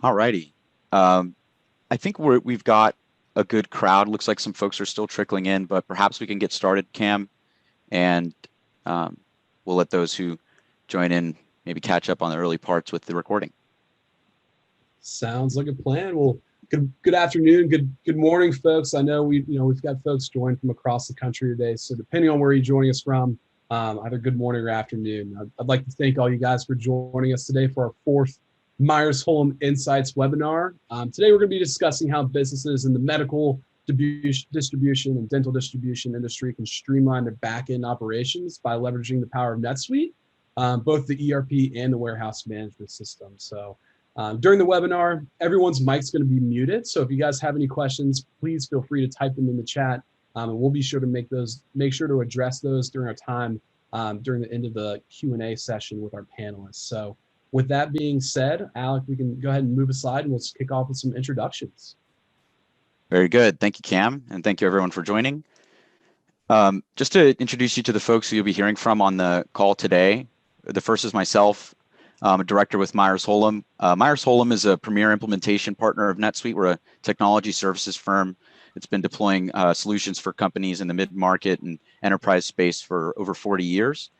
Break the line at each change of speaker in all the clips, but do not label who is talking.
All righty. I think we've got a good crowd. Looks like some folks are still trickling in, but perhaps we can get started, Cam, and we'll let those who join in maybe catch up on the early parts with the recording.
Sounds like a plan. Well, good afternoon, good morning, folks. I know we've got folks joining from across the country today, so depending on where you're joining us from, either good morning or afternoon. I'd like to thank all you guys for joining us today for our fourth Myers-Holum Insights webinar. Today we're going to be discussing how businesses in the medical distribution and dental distribution industry can streamline their back-end operations by leveraging the power of NetSuite, both the ERP and the warehouse management system. So during the webinar, everyone's mic's going to be muted. So if you guys have any questions, please feel free to type them in the chat, and we'll be sure to make sure to address those during our time during the end of the Q&A session with our panelists. So with that being said, Alec, we can go ahead and move aside and we'll kick off with some introductions.
Very good. Thank you, Cam, and thank you everyone for joining. Just to introduce you to the folks who you'll be hearing from on the call today. The first is myself. I'm a director with Myers-Holum. Myers-Holum is a premier implementation partner of NetSuite. We're a technology services firm. It's been deploying solutions for companies in the mid-market and enterprise space for over 40 years.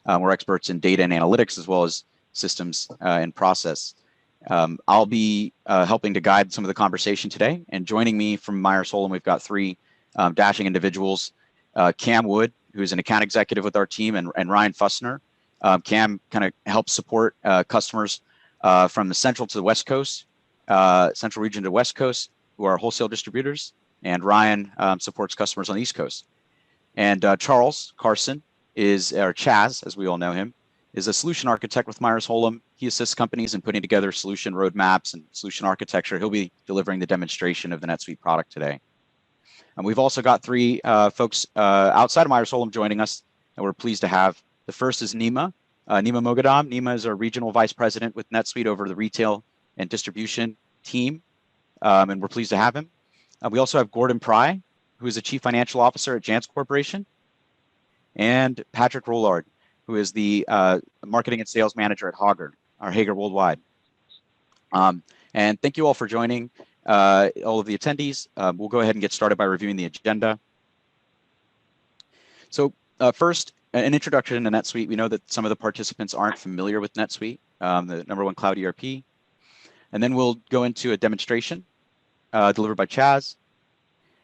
We're experts in data and analytics as well as systems and process. I'll be helping to guide some of the conversation today. And joining me from Myers-Holum, we've got three dashing individuals. Cam Wood, who is an account executive with our team, and Ryan Fussner. Cam kind of helps support customers from the central to the West Coast, central region to West Coast, who are wholesale distributors. And Ryan supports customers on the East Coast. And Charles Carson is, or Chaz, as we all know him, is a solution architect with Myers-Holum. He assists companies in putting together solution roadmaps and solution architecture. He'll be delivering the demonstration of the NetSuite product today. And we've also got three folks outside of Myers-Holum joining us, and we're pleased to have. The first is Neema Moghadam. Neema is our regional vice president with NetSuite over the retail and distribution team, and we're pleased to have him. We also have Gordon Pry, who is the chief financial officer at Janz Corporation, and Patrick Roulliard, who is the marketing and sales manager at Hager worldwide. And thank you all for joining, all of the attendees. We'll go ahead and get started by reviewing the agenda. So first, an introduction to NetSuite. We know that some of the participants aren't familiar with NetSuite, the #1 cloud ERP. And then we'll go into a demonstration delivered by Chaz.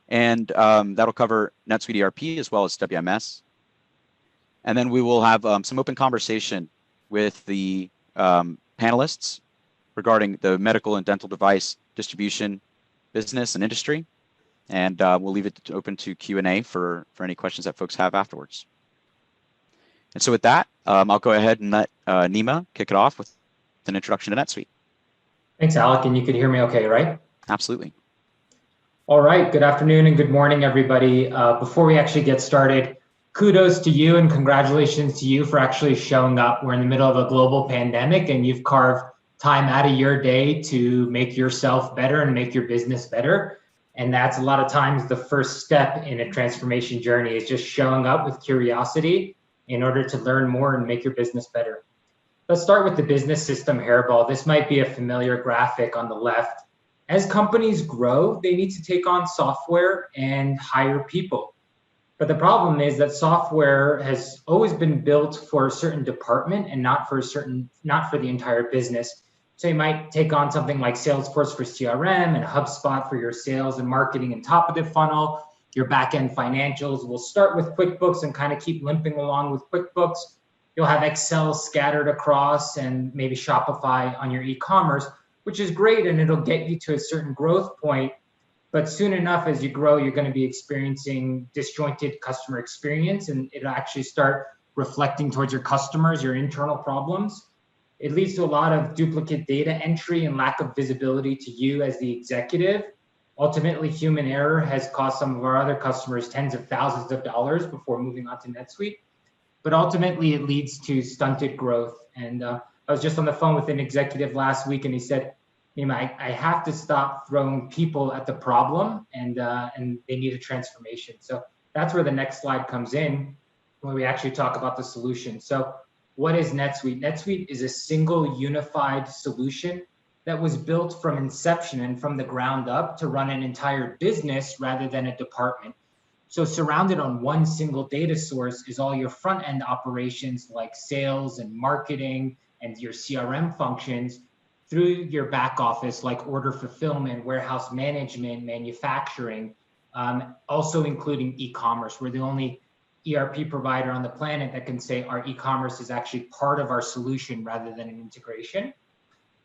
And that'll cover NetSuite ERP as well as WMS. And then we will have some open conversation with the panelists regarding the medical and dental device distribution business and industry. And we'll leave it open to Q&A for any questions that folks have afterwards. And so with that, I'll go ahead and let Neema kick it off with an introduction to NetSuite.
Thanks, Alec. And you can hear me okay, right?
Absolutely.
All right. Good afternoon and good morning, everybody. Before we actually get started, kudos to you and congratulations to you for actually showing up. We're in the middle of a global pandemic and you've carved time out of your day to make yourself better and make your business better. And that's a lot of times the first step in a transformation journey is just showing up with curiosity in order to learn more and make your business better. Let's start with the business system hairball. This might be a familiar graphic on the left. As companies grow, they need to take on software and hire people. But the problem is that software has always been built for a certain department and not for the entire business. So you might take on something like Salesforce for CRM and HubSpot for your sales and marketing and top of the funnel. Your back-end financials will start with QuickBooks and kind of keep limping along with QuickBooks. You'll have Excel scattered across and maybe Shopify on your e-commerce, which is great and it'll get you to a certain growth point. But soon enough, as you grow, you're going to be experiencing disjointed customer experience and it'll actually start reflecting towards your customers, your internal problems. It leads to a lot of duplicate data entry and lack of visibility to you as the executive. Ultimately, human error has cost some of our other customers tens of thousands of dollars before moving on to NetSuite. But ultimately, it leads to stunted growth. And I was just on the phone with an executive last week and he said, Neema, I have to stop throwing people at the problem and they need a transformation. So that's where the next slide comes in, where we actually talk about the solution. So what is NetSuite? NetSuite is a single unified solution that was built from inception and from the ground up to run an entire business rather than a department. So surrounded on one single data source is all your front end operations like sales and marketing and your CRM functions, through your back office like order fulfillment, warehouse management, manufacturing, also including e-commerce. We're the only ERP provider on the planet that can say our e-commerce is actually part of our solution rather than an integration.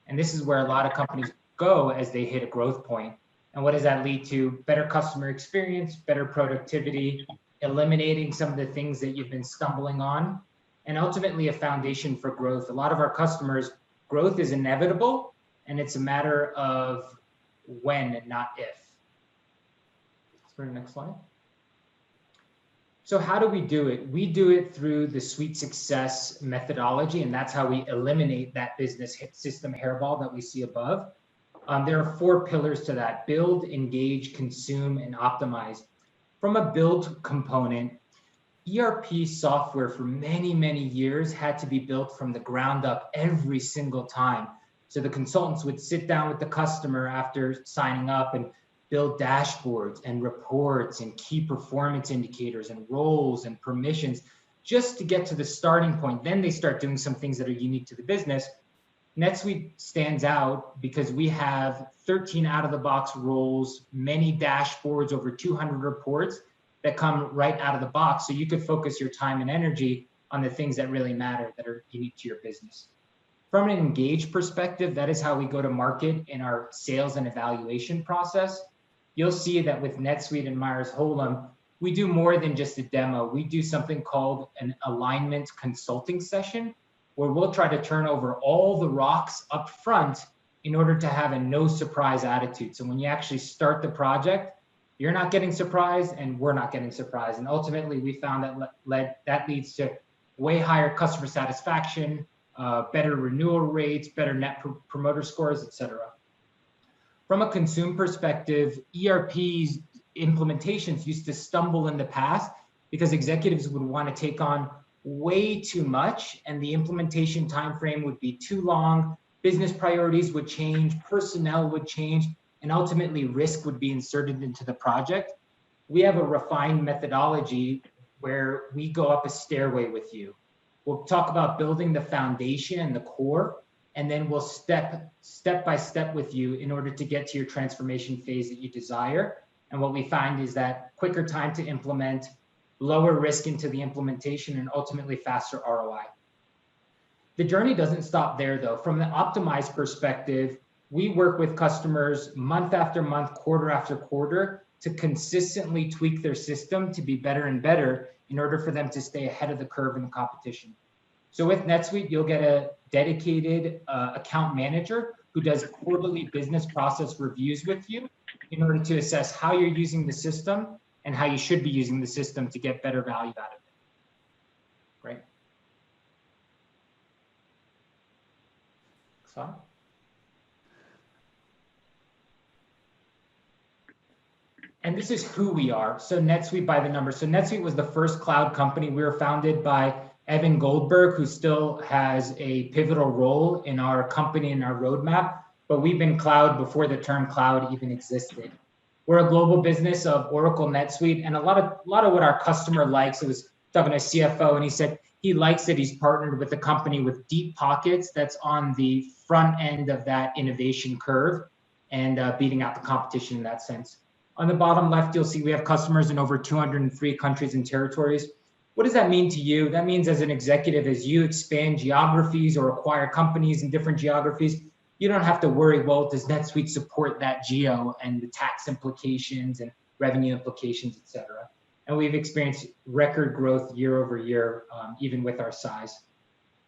And this is where a lot of companies go as they hit a growth point. And what does that lead to? Better customer experience, better productivity, eliminating some of the things that you've been stumbling on, and ultimately a foundation for growth. A lot of our customers, growth is inevitable, and it's a matter of when and not if. Let's go to the next slide. So how do we do it? We do it through the Suite Success methodology, and that's how we eliminate that business system hairball that we see above. There are 4 pillars to that: build, engage, consume, and optimize. From a build component, ERP software for many, many years had to be built from the ground up every single time. So the consultants would sit down with the customer after signing up and build dashboards and reports and key performance indicators and roles and permissions just to get to the starting point. Then they start doing some things that are unique to the business. NetSuite stands out because we have 13 out-of-the-box roles, many dashboards, over 200 reports that come right out of the box. So you could focus your time and energy on the things that really matter, that are unique to your business. From an engage perspective, that is how we go to market in our sales and evaluation process. You'll see that with NetSuite and Myers-Holum, we do more than just a demo. We do something called an alignment consulting session, where we'll try to turn over all the rocks up front in order to have a no surprise attitude. So when you actually start the project, you're not getting surprised and we're not getting surprised. And ultimately we found that leads to way higher customer satisfaction, better renewal rates, better net promoter scores, et cetera. From a consumer perspective, ERP's implementations used to stumble in the past because executives would want to take on way too much and the implementation timeframe would be too long, business priorities would change, personnel would change, and ultimately risk would be inserted into the project. We have a refined methodology where we go up a stairway with you. We'll talk about building the foundation and the core, and then we'll step by step with you in order to get to your transformation phase that you desire. And what we find is that quicker time to implement, lower risk into the implementation, and ultimately faster ROI. The journey doesn't stop there though. From the optimized perspective, we work with customers month after month, quarter after quarter, to consistently tweak their system to be better and better in order for them to stay ahead of the curve in the competition. So with NetSuite, you'll get a dedicated account manager who does quarterly business process reviews with you in order to assess how you're using the system and how you should be using the system to get better value out of it. Great. Slide. And this is who we are. So NetSuite by the numbers. So NetSuite was the first cloud company. We were founded by Evan Goldberg, who still has a pivotal role in our company and our roadmap, but we've been cloud before the term cloud even existed. We're a global business of Oracle NetSuite, and a lot of what our customer likes. I was talking to a CFO, and he said he likes that he's partnered with a company with deep pockets that's on the front end of that innovation curve and beating out the competition in that sense. On the bottom left, you'll see we have customers in over 203 countries and territories. What does that mean to you? That means as an executive, as you expand geographies or acquire companies in different geographies, you don't have to worry, well, does NetSuite support that geo and the tax implications and revenue implications, et cetera. And we've experienced record growth year over year, even with our size.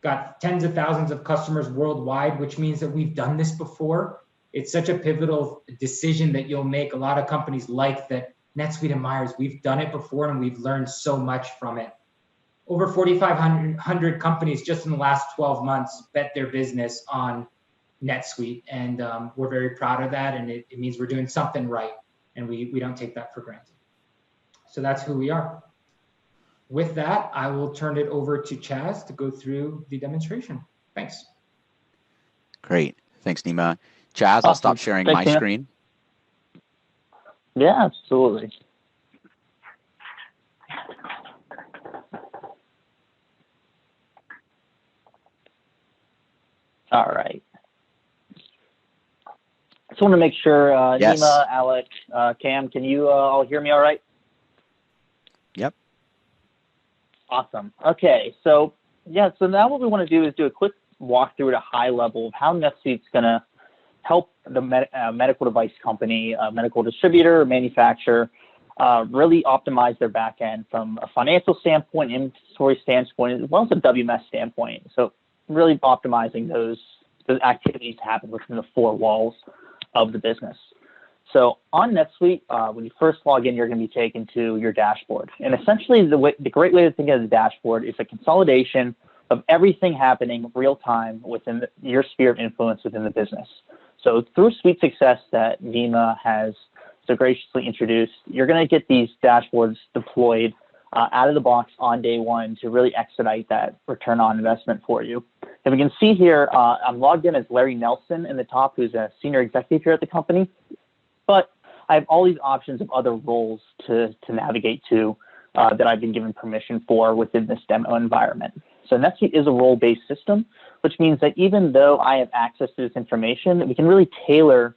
Got tens of thousands of customers worldwide, which means that we've done this before. It's such a pivotal decision that you'll make. A lot of companies like that NetSuite and Myers, we've done it before and we've learned so much from it. Over 4,500 companies just in the last 12 months bet their business on NetSuite, and we're very proud of that, and it means we're doing something right, and we don't take that for granted. So that's who we are. With that, I will turn it over to Chaz to go through the demonstration. Thanks.
Great. Thanks, Neema. Chaz, I'll stop
Awesome.
sharing
Thanks,
my
Neema.
screen.
Yeah, absolutely. All right. Just want to make sure,
Yes.
Neema, Alec, Cam, can you all hear me all right?
Yep.
Awesome. Okay, so yeah, so now what we want to do is do a quick walkthrough at a high level of how NetSuite's going to help the medical device company, medical distributor, or manufacturer, really optimize their back end from a financial standpoint, inventory standpoint, as well as a WMS standpoint. So really optimizing those activities to happen within the four walls of the business. So on NetSuite, when you first log in, you're going to be taken to your dashboard. And essentially, the great way to think of the dashboard is a consolidation of everything happening real time within your sphere of influence within the business. So through Suite Success that Neema has so graciously introduced, you're going to get these dashboards deployed out of the box on day one to really expedite that return on investment for you. And we can see here, I'm logged in as Larry Nelson in the top, who's a senior executive here at the company. But I have all these options of other roles to navigate to that I've been given permission for within this demo environment. So NetSuite is a role-based system, which means that even though I have access to this information, we can really tailor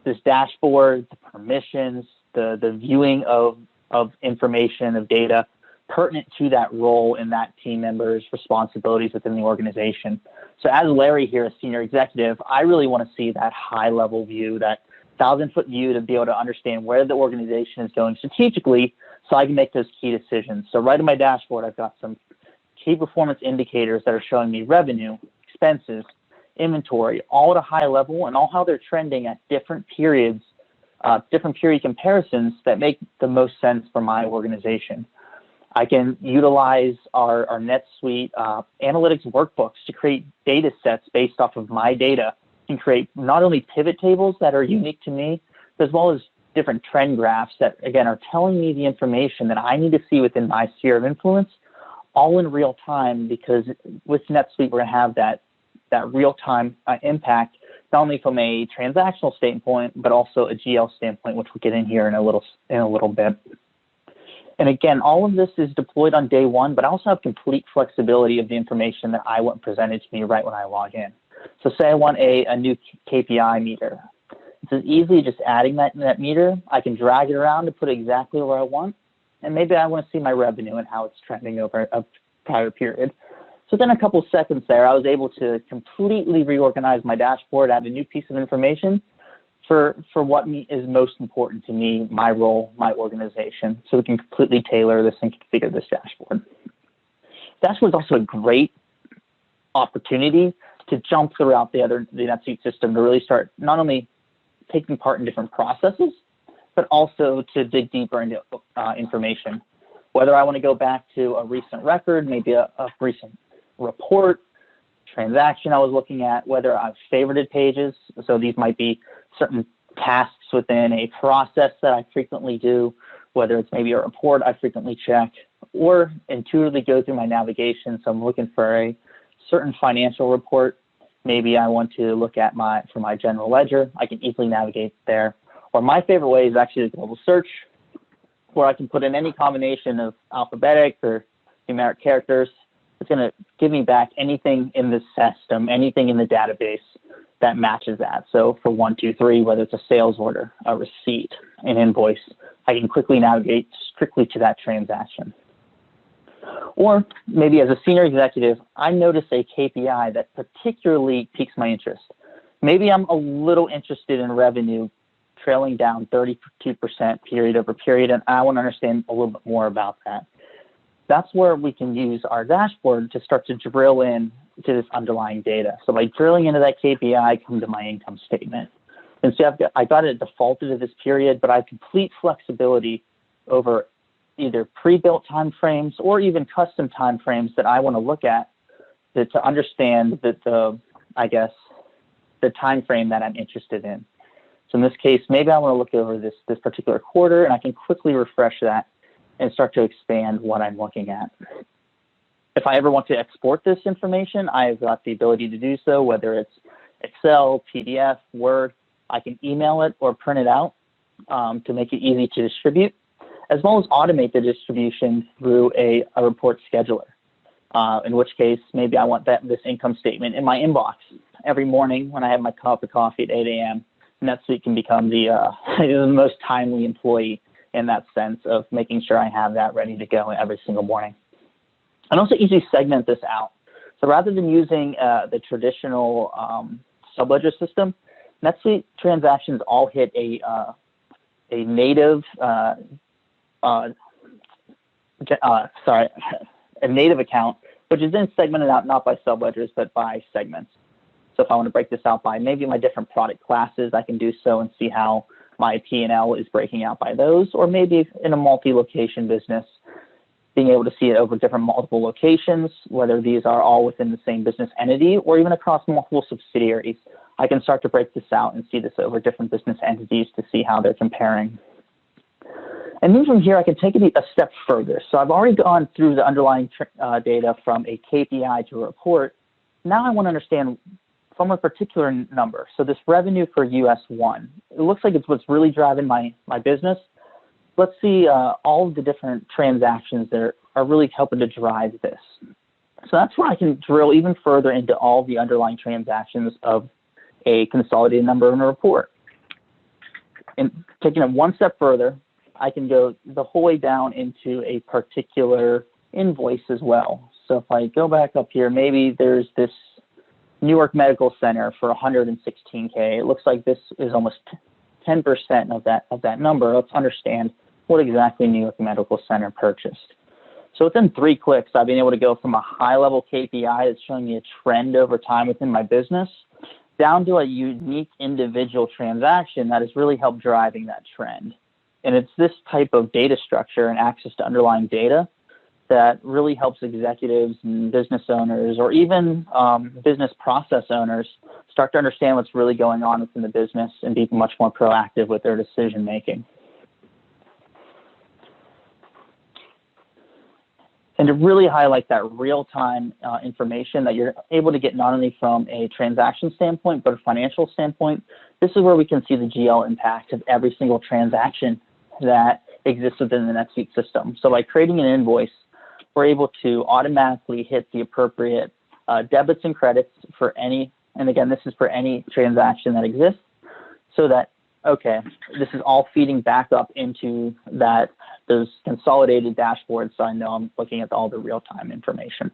this dashboard, the permissions, the viewing of information, of data pertinent to that role and that team member's responsibilities within the organization. So as Larry here, a senior executive, I really want to see that high-level view, that 1,000-foot view to be able to understand where the organization is going strategically so I can make those key decisions. So right in my dashboard, I've got some key performance indicators that are showing me revenue, expenses, inventory, all at a high level and all how they're trending at different periods, different period comparisons that make the most sense for my organization. I can utilize our NetSuite analytics workbooks to create data sets based off of my data and create not only pivot tables that are unique to me, but as well as different trend graphs that, again, are telling me the information that I need to see within my sphere of influence, all in real time, because with NetSuite, we're going to have that real-time impact, not only from a transactional standpoint, but also a GL standpoint, which we'll get in here in a little bit. And again, all of this is deployed on day one, but I also have complete flexibility of the information that I want presented to me right when I log in. So say I want a new KPI meter. It's as easy just adding that meter. I can drag it around to put it exactly where I want. And maybe I want to see my revenue and how it's trending over a prior period. So then a couple seconds there, I was able to completely reorganize my dashboard, add a new piece of information for what is most important to me, my role, my organization. So we can completely tailor this and configure this dashboard. Dashboard is also a great opportunity to jump throughout the NetSuite system to really start not only taking part in different processes, but also to dig deeper into information. Whether I want to go back to a recent record, maybe a recent report, transaction I was looking at, whether I've favorited pages. So these might be certain tasks within a process that I frequently do, whether it's maybe a report I frequently check, or intuitively go through my navigation. So I'm looking for a certain financial report. Maybe I want to look at for my general ledger. I can easily navigate there. Or my favorite way is actually the global search, where I can put in any combination of alphabetic or numeric characters. It's going to give me back anything in the system, anything in the database that matches that. So for 1, 2, 3, whether it's a sales order, a receipt, an invoice, I can quickly navigate strictly to that transaction. Or maybe as a senior executive, I notice a KPI that particularly piques my interest. Maybe I'm a little interested in revenue trailing down 32% period over period, and I want to understand a little bit more about that. That's where we can use our dashboard to start to drill in to this underlying data. So by drilling into that KPI, I come to my income statement. And so I got it defaulted to this period, but I have complete flexibility over either pre-built timeframes or even custom timeframes that I want to look at to understand the timeframe that I'm interested in. So in this case, maybe I want to look over this particular quarter, and I can quickly refresh that and start to expand what I'm looking at. If I ever want to export this information, I've got the ability to do so, whether it's Excel, PDF, Word. I can email it or print it out to make it easy to distribute, as well as automate the distribution through a report scheduler. In which case, maybe I want this income statement in my inbox every morning when I have my cup of coffee at 8 a.m. NetSuite can become the most timely employee in that sense of making sure I have that ready to go every single morning. And also easily segment this out. So rather than using the traditional subledger system, NetSuite transactions all hit a native a native account, which is then segmented out not by subledgers but by segments. So if I want to break this out by maybe my different product classes, I can do so and see how my P&L is breaking out by those, or maybe in a multi-location business, being able to see it over different multiple locations, whether these are all within the same business entity or even across multiple subsidiaries. I can start to break this out and see this over different business entities to see how they're comparing. And then from here, I can take it a step further. So I've already gone through the underlying data from a KPI to a report. Now I want to understand from a particular number. So this revenue for US1, it looks like it's what's really driving my business. Let's see all of the different transactions that are really helping to drive this. So that's where I can drill even further into all the underlying transactions of a consolidated number in a report. And taking it one step further, I can go the whole way down into a particular invoice as well. So if I go back up here, maybe there's this Newark Medical Center for $116K. It looks like this is almost 10% of that number. Let's understand what exactly Newark Medical Center purchased. So within 3 clicks, I've been able to go from a high-level KPI that's showing me a trend over time within my business down to a unique individual transaction that has really helped driving that trend. And it's this type of data structure and access to underlying data that really helps executives and business owners, or even business process owners, start to understand what's really going on within the business and be much more proactive with their decision making. And to really highlight that real-time information that you're able to get not only from a transaction standpoint, but a financial standpoint, this is where we can see the GL impact of every single transaction that exists within the NetSuite system. So by creating an invoice, we're able to automatically hit the appropriate debits and credits for any, and again, this is for any transaction that exists, so that, okay, this is all feeding back up into those consolidated dashboards, so I know I'm looking at all the real-time information.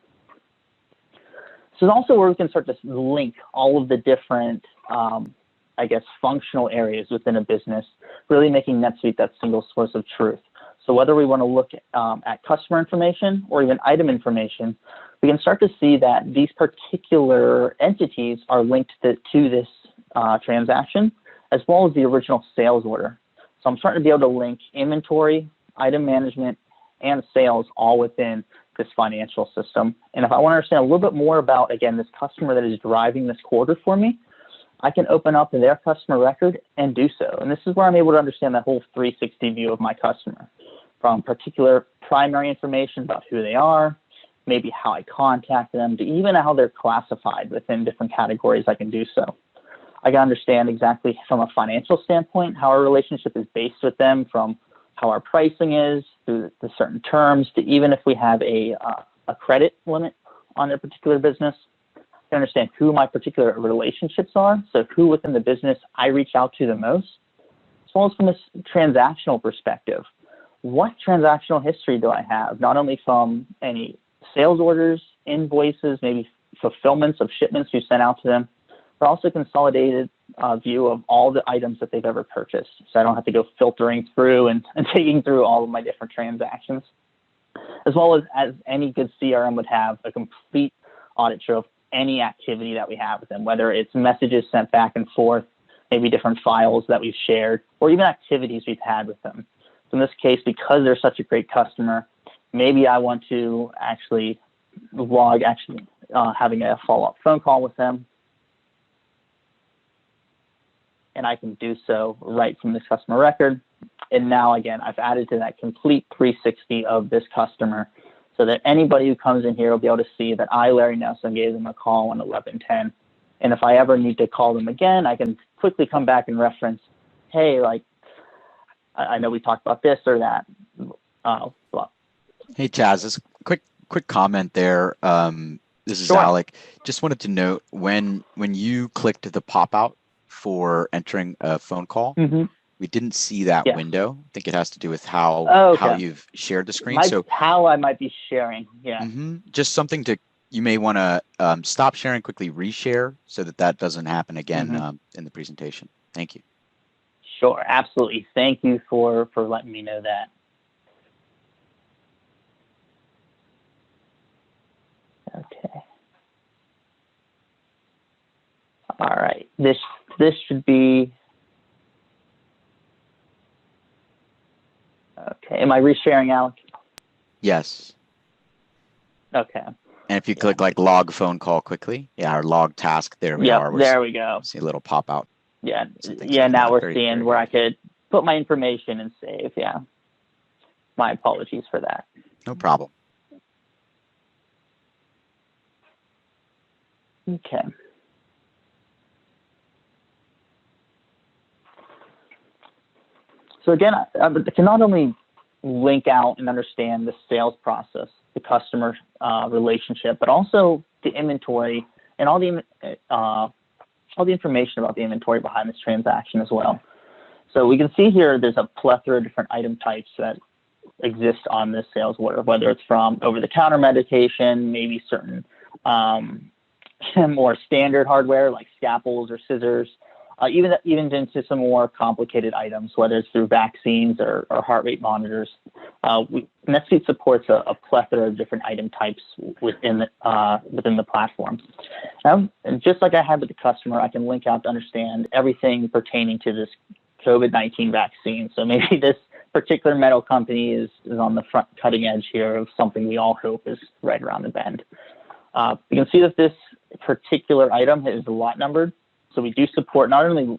So also where we can start to link all of the different, I guess, functional areas within a business, really making NetSuite that single source of truth. So whether we want to look at customer information or even item information, we can start to see that these particular entities are linked to this transaction, as well as the original sales order. So I'm starting to be able to link inventory, item management, and sales all within this financial system. And if I want to understand a little bit more about, again, this customer that is driving this quarter for me, I can open up their customer record and do so. And this is where I'm able to understand that whole 360 view of my customer, from particular primary information about who they are, maybe how I contact them, to even how they're classified within different categories. I can do so. I can understand exactly from a financial standpoint how our relationship is based with them, from how our pricing is, through the certain terms, to even if we have a credit limit on their particular business. I can understand who my particular relationships are, so who within the business I reach out to the most, as well as from a transactional perspective. What transactional history do I have, not only from any sales orders, invoices, maybe fulfillments of shipments we sent out to them, but also consolidated view of all the items that they've ever purchased. So I don't have to go filtering through and taking through all of my different transactions, as well as any good CRM would have a complete audit trail of any activity that we have with them, whether it's messages sent back and forth, maybe different files that we've shared, or even activities we've had with them. So in this case, because they're such a great customer, maybe I want to actually log having a follow-up phone call with them. And I can do so right from this customer record. And now, again, I've added to that complete 360 of this customer, so that anybody who comes in here will be able to see that I, Larry Nelson, gave them a call on 11/10. And if I ever need to call them again, I can quickly come back and reference, hey, like, I know we talked about this or that. Well.
Hey, Chaz, this quick comment there. This is
Sure.
Alec. Just wanted to note when you clicked the pop out for entering a phone call, we didn't see that window. I think it has to do with how you've shared the screen.
How I might be sharing,
Just something you may want to stop sharing, quickly reshare so that doesn't happen again in the presentation. Thank you.
Sure, absolutely. Thank you for letting me know that. Okay. All right. This should be okay. Am I resharing, Alec?
Yes.
Okay.
And if you click like log phone call quickly, or log task, there we are.
There we go.
See a little pop out.
Yeah. Now we're seeing where I could put my information and save. Yeah. My apologies for that.
No problem.
Okay. So again, I can not only link out and understand the sales process, the customer relationship, but also the inventory and all the information about the inventory behind this transaction as well. So we can see here there's a plethora of different item types that exist on this sales order, whether it's from over-the-counter medication, maybe certain more standard hardware like scalpels or scissors, even into some more complicated items, whether it's through vaccines or heart rate monitors. NetSuite supports a plethora of different item types within the platform. Now, and just like I had with the customer, I can link out to understand everything pertaining to this COVID-19 vaccine. So maybe this particular metal company is on the front cutting edge here of something we all hope is right around the bend. You can see that this particular item is lot numbered. So we do support not only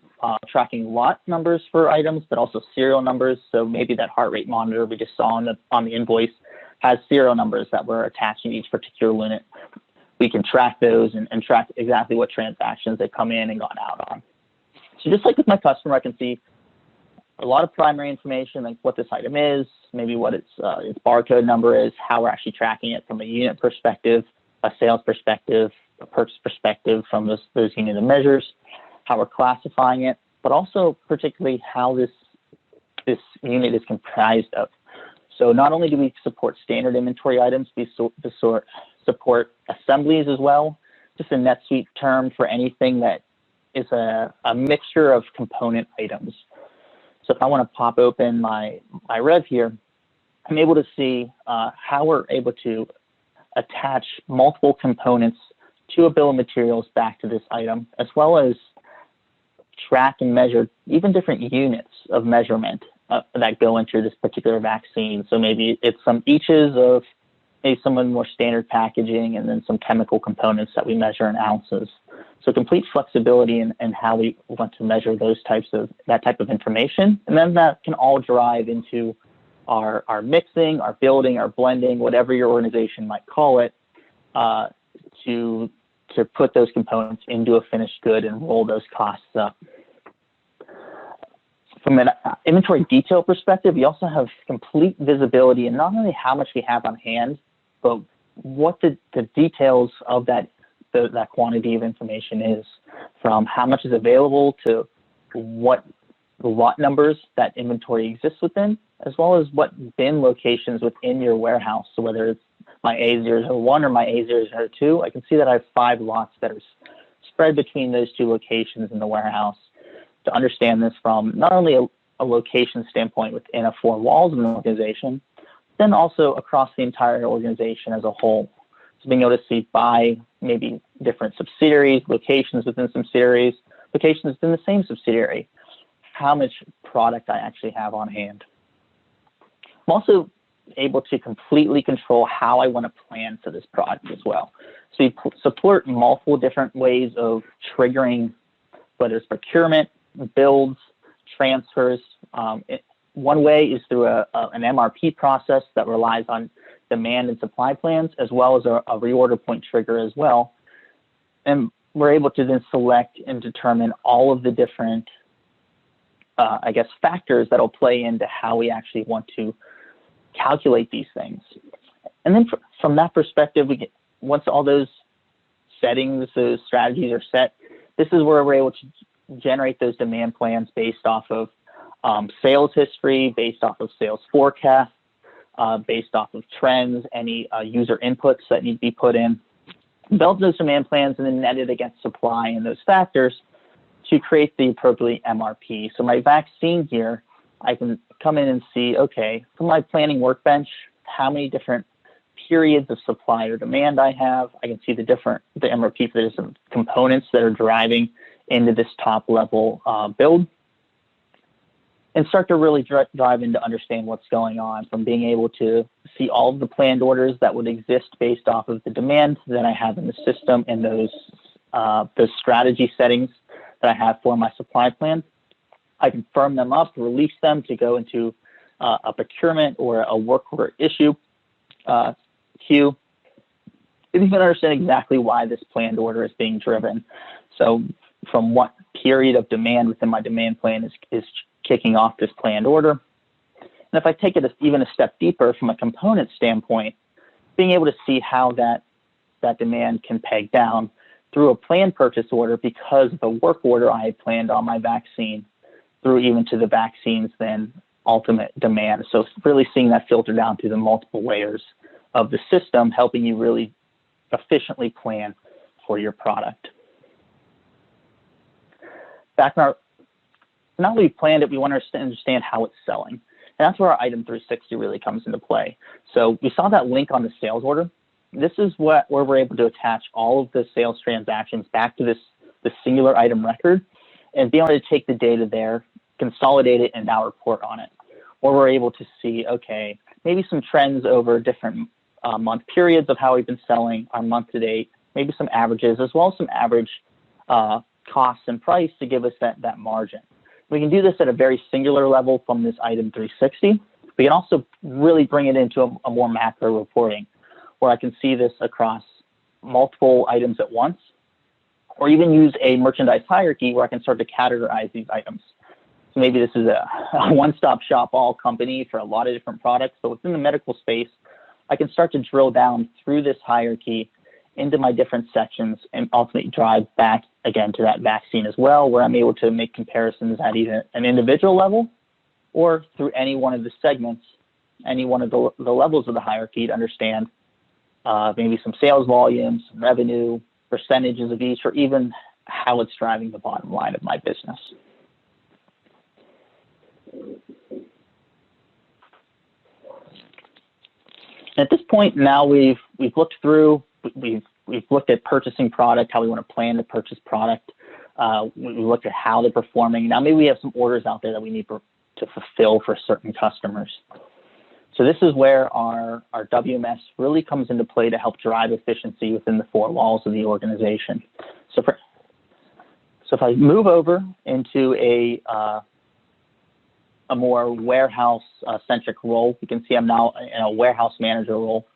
tracking lot numbers for items, but also serial numbers. So maybe that heart rate monitor we just saw on the invoice has serial numbers that we're attaching to each particular unit. We can track those and track exactly what transactions they come in and gone out on. So just like with my customer, I can see a lot of primary information, like what this item is, maybe what its barcode number is, how we're actually tracking it from a unit perspective, a sales perspective, a purchase perspective from those unit of measures, how we're classifying it, but also particularly how this unit is comprised of. So not only do we support standard inventory items, we support assemblies as well, just a NetSuite term for anything that is a mixture of component items. So if I want to pop open my rev here, I'm able to see how we're able to attach multiple components to a bill of materials back to this item, as well as track and measure even different units of measurement that go into this particular vaccine. So maybe it's some eaches of maybe some of the more standard packaging and then some chemical components that we measure in ounces. So complete flexibility in how we want to measure that type of information. And then that can all drive into our mixing, our building, our blending, whatever your organization might call it, to put those components into a finished good and roll those costs up. From an inventory detail perspective, we also have complete visibility in not only how much we have on hand, but what the details of that quantity of information is, from how much is available to what lot numbers that inventory exists within, as well as what bin locations within your warehouse. So whether it's my A001 or my A002, I can see that I have 5 lots that are spread between those 2 locations in the warehouse. To understand this from not only a location standpoint within 4 walls of an organization, then also across the entire organization as a whole. So being able to see by maybe different subsidiaries, locations within subsidiaries, locations within the same subsidiary, how much product I actually have on hand. I'm also able to completely control how I want to plan for this product as well. So we support multiple different ways of triggering, whether it's procurement, builds, transfers. One way is through an MRP process that relies on demand and supply plans, as well as a reorder point trigger as well. And we're able to then select and determine all of the different, I guess, factors that'll play into how we actually want to calculate these things. And then from that perspective, once all those settings, those strategies are set, this is where we're able to generate those demand plans based off of sales history, based off of sales forecast, based off of trends, any user inputs that need to be put in, build those demand plans, and then net it against supply and those factors to create the appropriate MRP. So my vaccine here, I can come in and see, okay, from my planning workbench, how many different periods of supply or demand I have. I can see the MRP for the different components that are driving into this top level build, and start to really dive into understand what's going on, from being able to see all of the planned orders that would exist based off of the demand that I have in the system and those strategy settings that I have for my supply plan. I can firm them up, release them to go into a procurement or a work order issue queue, and even understand exactly why this planned order is being driven. So from what period of demand within my demand plan is kicking off this planned order. And if I take it even a step deeper from a component standpoint, being able to see how that demand can peg down through a planned purchase order because of the work order I had planned on my vaccine, through even to the vaccine's then ultimate demand. So really seeing that filter down through the multiple layers of the system, helping you really efficiently plan for your product. Back in our, now that we've planned it, we want to understand how it's selling. And that's where our item 360 really comes into play. So we saw that link on the sales order. This is where we're able to attach all of the sales transactions back to this singular item record and be able to take the data there, consolidate it, and now report on it. Or we're able to see, okay, maybe some trends over different month periods of how we've been selling, our month to date, maybe some averages, as well as some average costs and price to give us that margin. We can do this at a very singular level from this item 360. We can also really bring it into a more macro reporting, where I can see this across multiple items at once, or even use a merchandise hierarchy where I can start to categorize these items. So maybe this is a one-stop shop all company for a lot of different products. So within the medical space, I can start to drill down through this hierarchy into my different sections and ultimately drive back again to that vaccine as well, where I'm able to make comparisons at either an individual level or through any one of the segments, any one of the levels of the hierarchy to understand maybe some sales volumes, revenue, percentages of each, or even how it's driving the bottom line of my business. At this point, now we've looked through, we've looked at purchasing product, how we want to plan to purchase product. We looked at how they're performing. Now maybe we have some orders out there that we need to fulfill for certain customers. So this is where our WMS really comes into play to help drive efficiency within the four walls of the organization. So if I move over into a more warehouse-centric role, you can see I'm now in a warehouse manager role.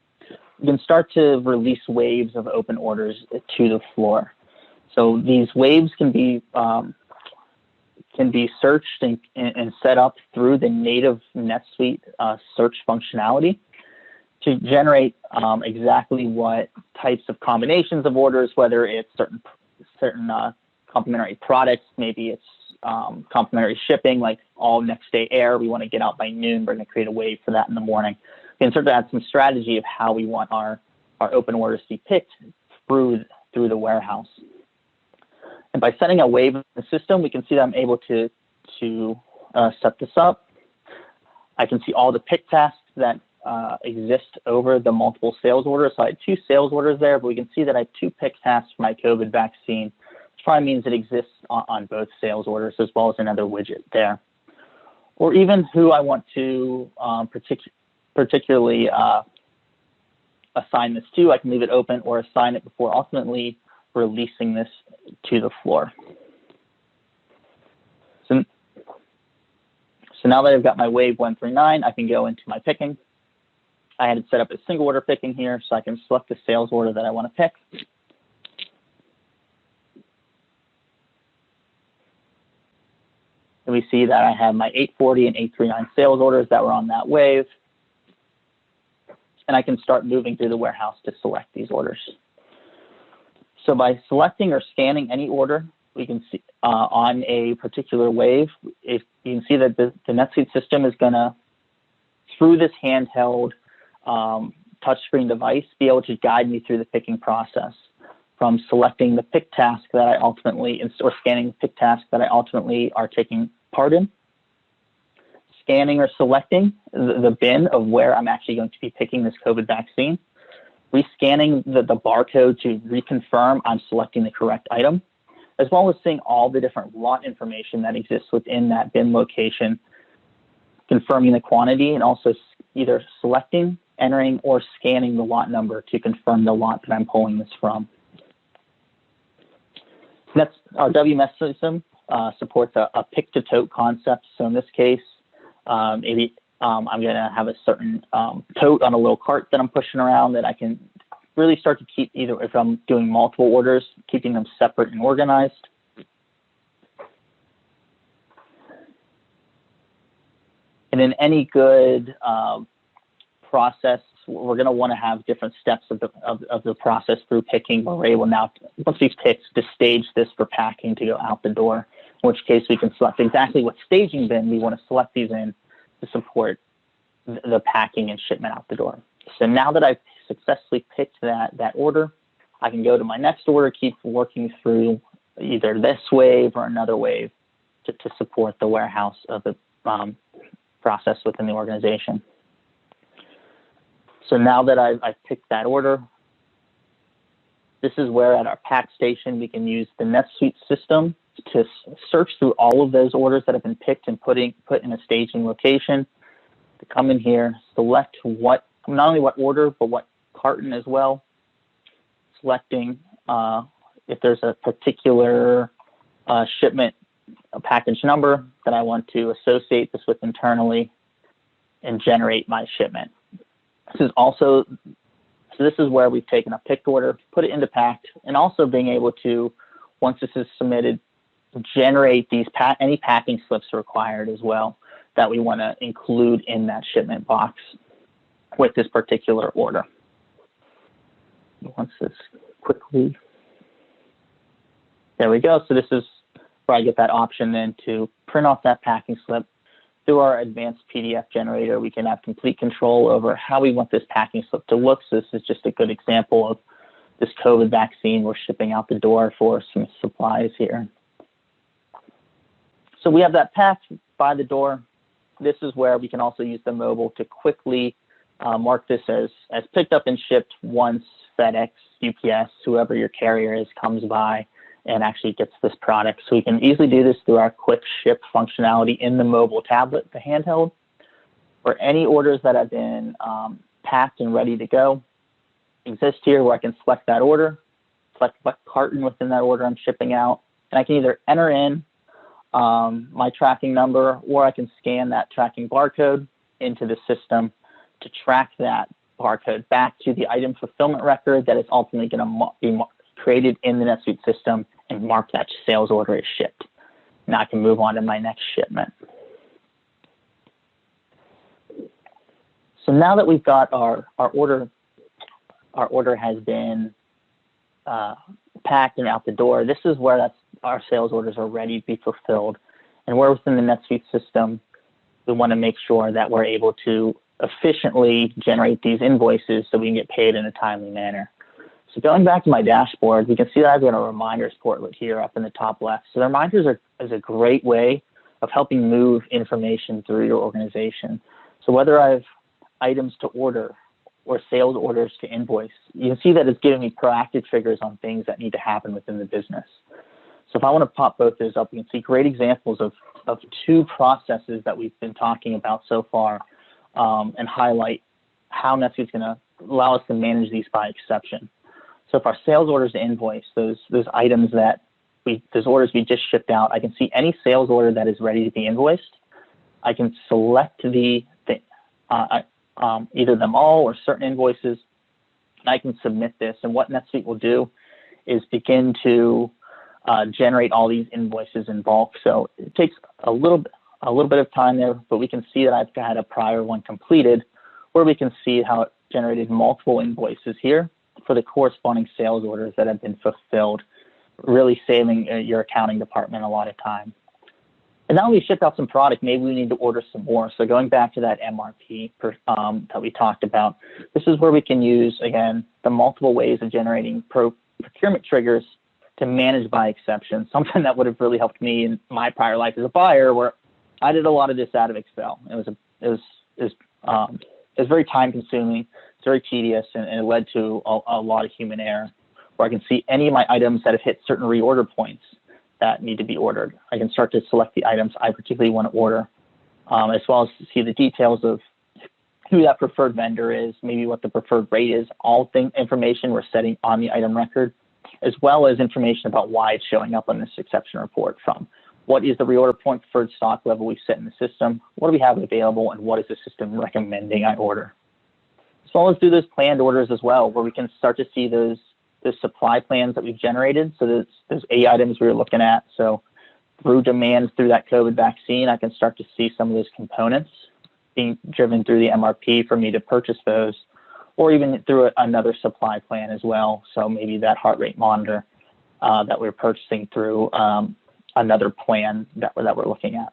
You can start to release waves of open orders to the floor. So these waves can be searched and set up through the native NetSuite search functionality to generate exactly what types of combinations of orders, whether it's certain complementary products, maybe it's complimentary shipping, like all next day air. We want to get out by noon. We're going to create a wave for that in the morning. We can sort of add some strategy of how we want our open orders to be picked through the warehouse. And by setting a wave in the system, we can see that I'm able to set this up. I can see all the pick tasks that exist over the multiple sales orders. So I had 2 sales orders there, but we can see that I have 2 pick tasks for my COVID vaccine, which probably means it exists on both sales orders as well as another widget there. Or even who I want to particularly assign this to. I can leave it open or assign it before ultimately releasing this to the floor. So now that I've got my wave 139, I can go into my picking. I had it set up as single order picking here, so I can select the sales order that I want to pick. And we see that I have my 840 and 839 sales orders that were on that wave. And I can start moving through the warehouse to select these orders. So by selecting or scanning any order, we can see on a particular wave, if you can see that the NetSuite system is going to, through this handheld touchscreen device, be able to guide me through the picking process, from selecting the pick task that I ultimately, or scanning the pick task that I ultimately are taking part in, scanning or selecting the bin of where I'm actually going to be picking this COVID vaccine, rescanning the barcode to reconfirm I'm selecting the correct item, as well as seeing all the different lot information that exists within that bin location, confirming the quantity, and also either selecting, entering, or scanning the lot number to confirm the lot that I'm pulling this from. That's our WMS system supports a pick-to-tote concept. So in this case, maybe I'm going to have a certain tote on a little cart that I'm pushing around that I can really start to keep, either if I'm doing multiple orders, keeping them separate and organized. And in any good process, we're going to want to have different steps of the process through picking. Where we're able now, once we've picked, to stage this for packing to go out the door, in which case we can select exactly what staging bin we want to select these in to support the packing and shipment out the door. So now that I've successfully picked that order, I can go to my next order, keep working through either this wave or another wave to support the warehouse of the process within the organization. So now that I've picked that order, this is where at our pack station we can use the NetSuite system to search through all of those orders that have been picked and put in a staging location, to come in here, select not only what order, but what carton as well, selecting if there's a particular shipment, a package number that I want to associate this with internally and generate my shipment. This is where we've taken a picked order, put it into packed, and also being able to, once this is submitted, generate any packing slips required as well that we want to include in that shipment box with this particular order. Once this quickly, there we go. So this is where I get that option then to print off that packing slip. Through our advanced PDF generator, we can have complete control over how we want this packing slip to look. So this is just a good example of this COVID vaccine we're shipping out the door for some supplies here. So we have that packed by the door. This is where we can also use the mobile to quickly mark this as picked up and shipped once FedEx, UPS, whoever your carrier is, comes by and actually gets this product. So we can easily do this through our quick ship functionality in the mobile tablet, the handheld, for any orders that have been packed and ready to go. Exist here where I can select that order, select what carton within that order I'm shipping out, and I can either enter in my tracking number, or I can scan that tracking barcode into the system to track that barcode back to the item fulfillment record that is ultimately going to be created in the NetSuite system and mark that sales order as shipped. Now I can move on to my next shipment. So now that we've got our order has been packed and out the door, this is where our sales orders are ready to be fulfilled. And we're within the NetSuite system, we want to make sure that we're able to efficiently generate these invoices so we can get paid in a timely manner. So going back to my dashboard, we can see that I've got a reminders portlet here up in the top left. So the reminders is a great way of helping move information through your organization. So whether I have items to order or sales orders to invoice, you can see that it's giving me proactive triggers on things that need to happen within the business. So if I want to pop both those up, you can see great examples of two processes that we've been talking about so far, and highlight how NetSuite's going to allow us to manage these by exception. So if our sales orders to invoice, those items those orders we just shipped out, I can see any sales order that is ready to be invoiced. I can select either them all or certain invoices, and I can submit this. And what NetSuite will do is begin to generate all these invoices in bulk. So it takes a little bit of time there, but we can see that I've had a prior one completed, where we can see how it generated multiple invoices here for the corresponding sales orders that have been fulfilled, really saving your accounting department a lot of time. And now we shipped out some product, maybe we need to order some more. So going back to that MRP that we talked about, this is where we can use, again, the multiple ways of generating procurement triggers to manage by exception, something that would have really helped me in my prior life as a buyer, where I did a lot of this out of Excel. It was very time consuming, it's very tedious, and it led to a lot of human error, where I can see any of my items that have hit certain reorder points that need to be ordered. I can start to select the items I particularly want to order, as well as see the details of who that preferred vendor is, maybe what the preferred rate is, all information we're setting on the item record, as well as information about why it's showing up on this exception report, from what is the reorder point preferred stock level we've set in the system, what do we have available, and what is the system recommending I order. As well as do those planned orders as well, where we can start to see those supply plans that we've generated. So those 8 items we were looking at. So through demand through that COVID vaccine, I can start to see some of those components being driven through the MRP for me to purchase those, or even through another supply plan as well. So maybe that heart rate monitor that we're purchasing through another plan that we're looking at.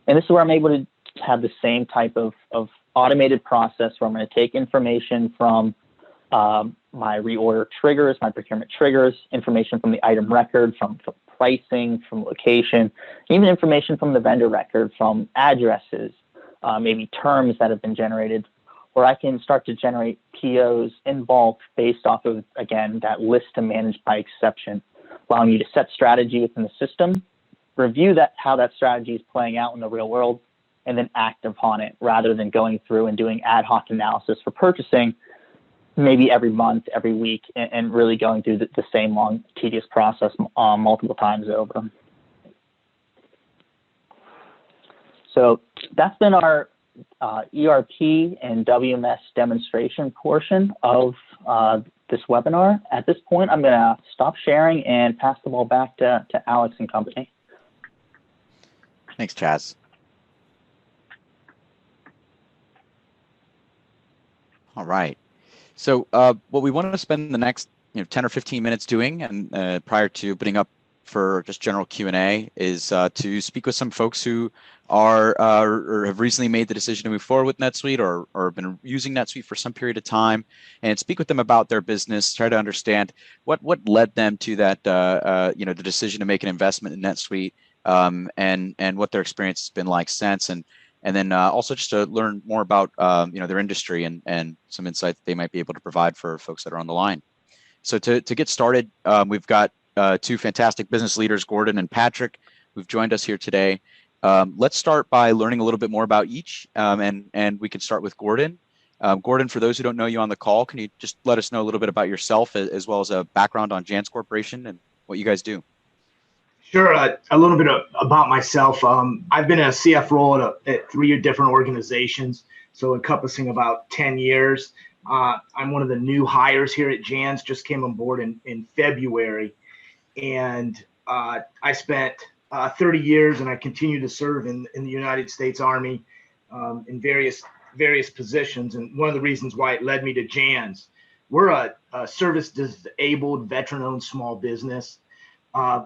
And this is where I'm able to have the same type of automated process, where I'm going to take information from my reorder triggers, my procurement triggers, information from the item record, from pricing, from location, even information from the vendor record, from addresses, maybe terms that have been generated, where I can start to generate POs in bulk based off of, again, that list to manage by exception, allowing you to set strategy within the system, review how that strategy is playing out in the real world, and then act upon it, rather than going through and doing ad hoc analysis for purchasing maybe every month, every week, and really going through the same long, tedious process multiple times over. So that's been our ERP and WMS demonstration portion of this webinar. At this point, I'm going to stop sharing and pass the ball back to Alex and company.
Thanks, Chaz. All right. So what we want to spend the next 10 or 15 minutes doing, and prior to putting up for just general Q&A, is to speak with some folks who are or have recently made the decision to move forward with NetSuite, or been using NetSuite for some period of time, and speak with them about their business, try to understand what led them to that the decision to make an investment in NetSuite, and what their experience has been like since, and then also just to learn more about their industry and some insight that they might be able to provide for folks that are on the line. So to get started, we've got 2 fantastic business leaders, Gordon and Patrick, who've joined us here today. Let's start by learning a little bit more about each, and we can start with Gordon. Gordon, for those who don't know you on the call, can you just let us know a little bit about yourself, as well as a background on Janz Corporation and what you guys do?
Sure. A little bit about myself. I've been in a CF role at 3 different organizations, so encompassing about 10 years. I'm one of the new hires here at Janz, just came on board in February. And I spent 30 years, and I continue to serve in the United States Army in various positions. And one of the reasons why it led me to Janz, we're a service-disabled, veteran-owned small business.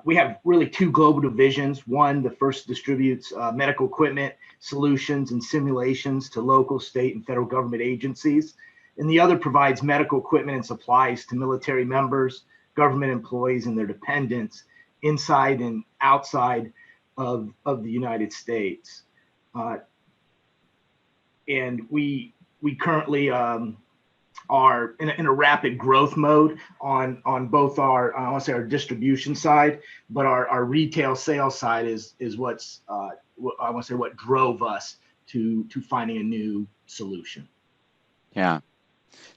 We have really 2 global divisions. One, the first distributes medical equipment, solutions, and simulations to local, state, and federal government agencies. And the other provides medical equipment and supplies to military members, government employees, and their dependents inside and outside of the United States. And we currently are in a rapid growth mode on both our, I want to say, our distribution side, but our retail sales side is what's I want to say what drove us to finding a new solution.
Yeah,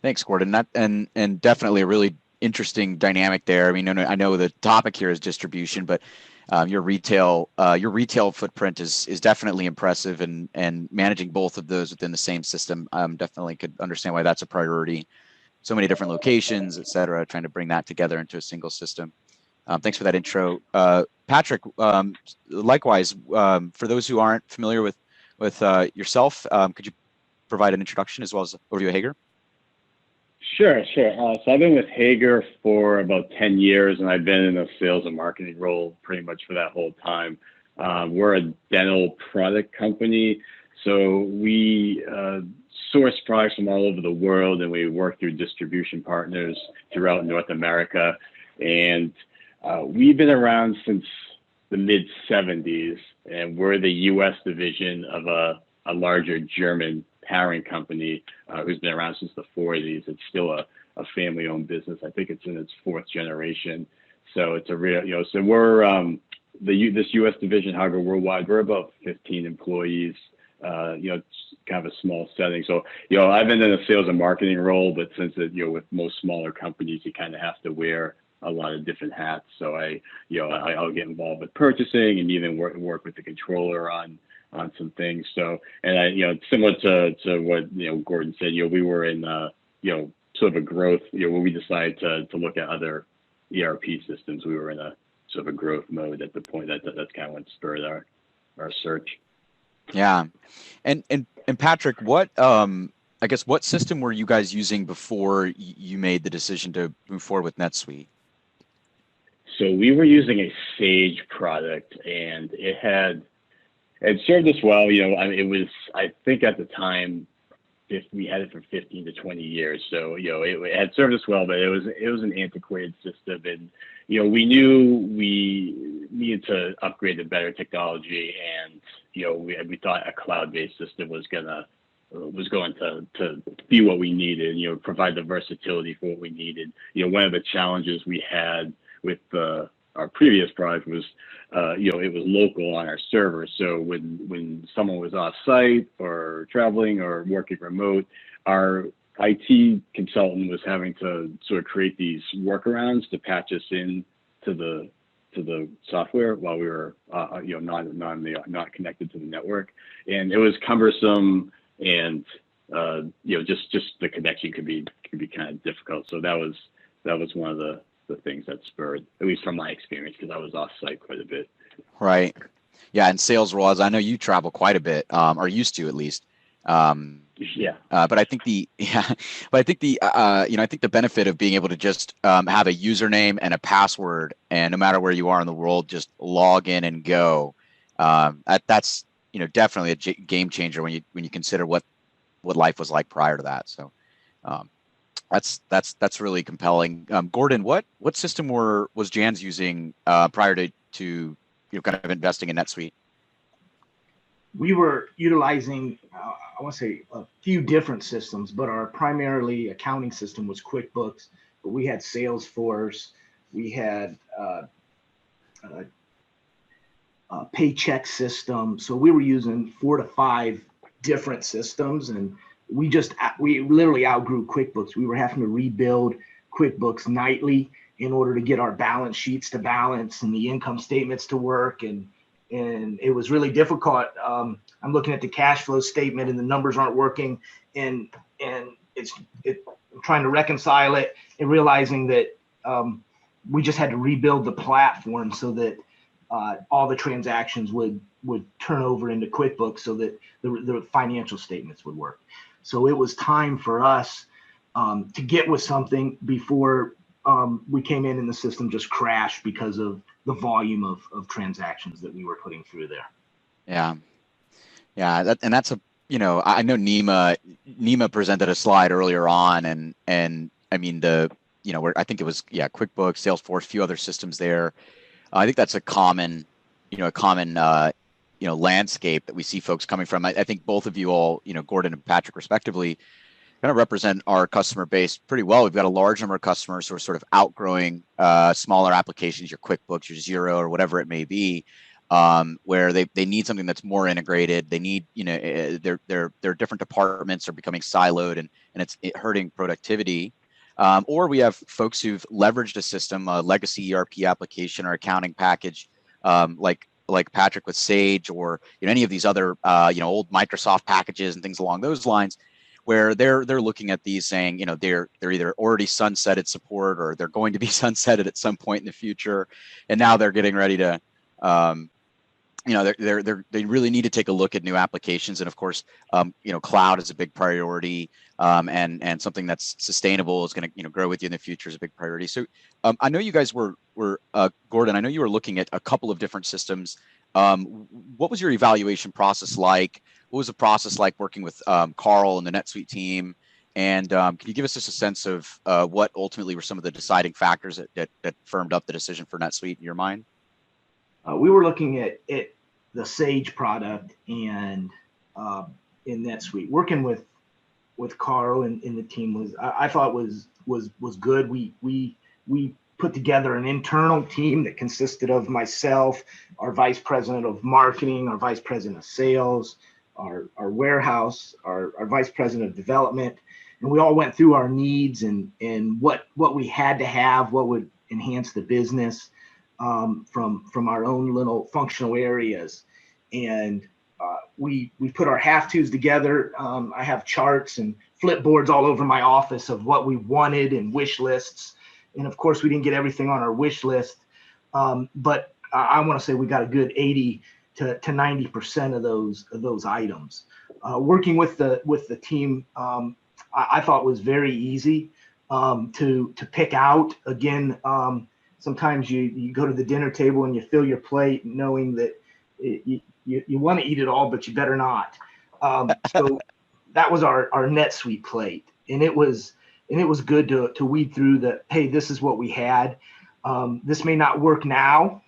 thanks, Gordon. That and definitely a really interesting dynamic there. I mean, I know the topic here is distribution, but your retail footprint is definitely impressive, and managing both of those within the same system, definitely could understand why that's a priority. so many different locations, et cetera, trying to bring that together into a single system. Thanks for that intro. Patrick, likewise, for those who aren't familiar with yourself, could you provide an introduction as well as overview of Hager?
Sure. So I've been with Hager for about 10 years, and I've been in a sales and marketing role pretty much for that whole time. We're a dental product company, so we source products from all over the world, and we work through distribution partners throughout North America. And we've been around since the mid-'70s, and we're the U.S. division of a larger German parent company who's been around since the '40s. It's still a family-owned business. I think it's in its 4th generation. So it's a real, so we're this U.S. division, Hager Worldwide, we're about 15 employees. It's kind of a small setting. So, I've been in a sales and marketing role, but since with most smaller companies, you kind of have to wear a lot of different hats. So I'll get involved with purchasing and even work with the controller on some things. So, and similar to what, Gordon said, we were in, sort of a growth, when we decided to look at other ERP systems, we were in a sort of a growth mode at the point that's kind of what spurred our search.
Yeah. And Patrick, what, I guess, what system were you guys using before you made the decision to move forward with NetSuite?
So we were using a Sage product, and it served us well. It was, I think at the time, we had it for 15 to 20 years. So, it had served us well, but it was an antiquated system. And, we knew we needed to upgrade to better technology. And, we thought a cloud-based system was going to be what we needed, provide the versatility for what we needed. One of the challenges we had with our previous product was, it was local on our server. So when someone was off site or traveling or working remote, our IT consultant was having to sort of create these workarounds to patch us in to the software while we were, not connected to the network. And it was cumbersome, and, just the connection could be kind of difficult. So that was one of the things that spurred, at least from my experience, because I was off site quite a bit.
Right. Yeah. And sales roles, I know you travel quite a bit, or used to at least.
Yeah.
But I think I think the benefit of being able to just have a username and a password, and no matter where you are in the world, just log in and go. That's definitely a game changer when you consider what life was like prior to that. So that's really compelling. Gordon, what system was Janz using prior to kind of investing in NetSuite?
We were utilizing, I want to say, a few different systems, but our primarily accounting system was QuickBooks. But we had Salesforce, we had a paycheck system. So we were using 4 to 5 different systems, and we literally outgrew QuickBooks. We were having to rebuild QuickBooks nightly in order to get our balance sheets to balance and the income statements to work. And it was really difficult. I'm looking at the cash flow statement and the numbers aren't working, and I'm trying to reconcile it and realizing that we just had to rebuild the platform so that all the transactions would turn over into QuickBooks so that the financial statements would work. So it was time for us to get with something before we came in and the system just crashed because of the volume of transactions that we were putting through there.
Yeah. That's I know Neema presented a slide earlier on, and I mean where I think it was QuickBooks, Salesforce, a few other systems there. I think that's a common landscape that we see folks coming from. I think both of you all, Gordon and Patrick respectively, kind of represent our customer base pretty well. We've got a large number of customers who are sort of outgrowing smaller applications, your QuickBooks, your Xero, or whatever it may be, where they need something that's more integrated. They need, their different departments are becoming siloed, and it's hurting productivity. Or we have folks who've leveraged a system, a legacy ERP application or accounting package, like Patrick with Sage, or any of these other old Microsoft packages and things along those lines, where they're looking at these saying, you know, they're either already sunsetted support or they're going to be sunsetted at some point in the future, and now they're getting ready to, you know, they really need to take a look at new applications. And of course, you know, cloud is a big priority, and something that's sustainable is going to, you know, grow with you in the future is a big priority. So I know you guys were Gordon, I know you were looking at a couple of different systems. What was your evaluation process like? What was the process like working with Carl and the NetSuite team? And can you give us just a sense of what ultimately were some of the deciding factors that firmed up the decision for NetSuite in your mind?
We were looking at the Sage product and in NetSuite. Working with Carl and the team was, I thought was good. We put together an internal team that consisted of myself, our vice president of marketing, our vice president of sales, our warehouse, our vice president of development, and we all went through our needs and what we had to have, what would enhance the business. From our own little functional areas, and we put our have-tos together. I have charts and flipboards all over my office of what we wanted and wish lists, and of course we didn't get everything on our wish list, but I want to say we got a good 80 to 90% of those items. Working with the team, I thought was very easy to pick out. Again, sometimes you go to the dinner table and you fill your plate knowing that you want to eat it all, but you better not. So that was our NetSuite plate. And it was good to weed through the, hey, this is what we had. This may not work now,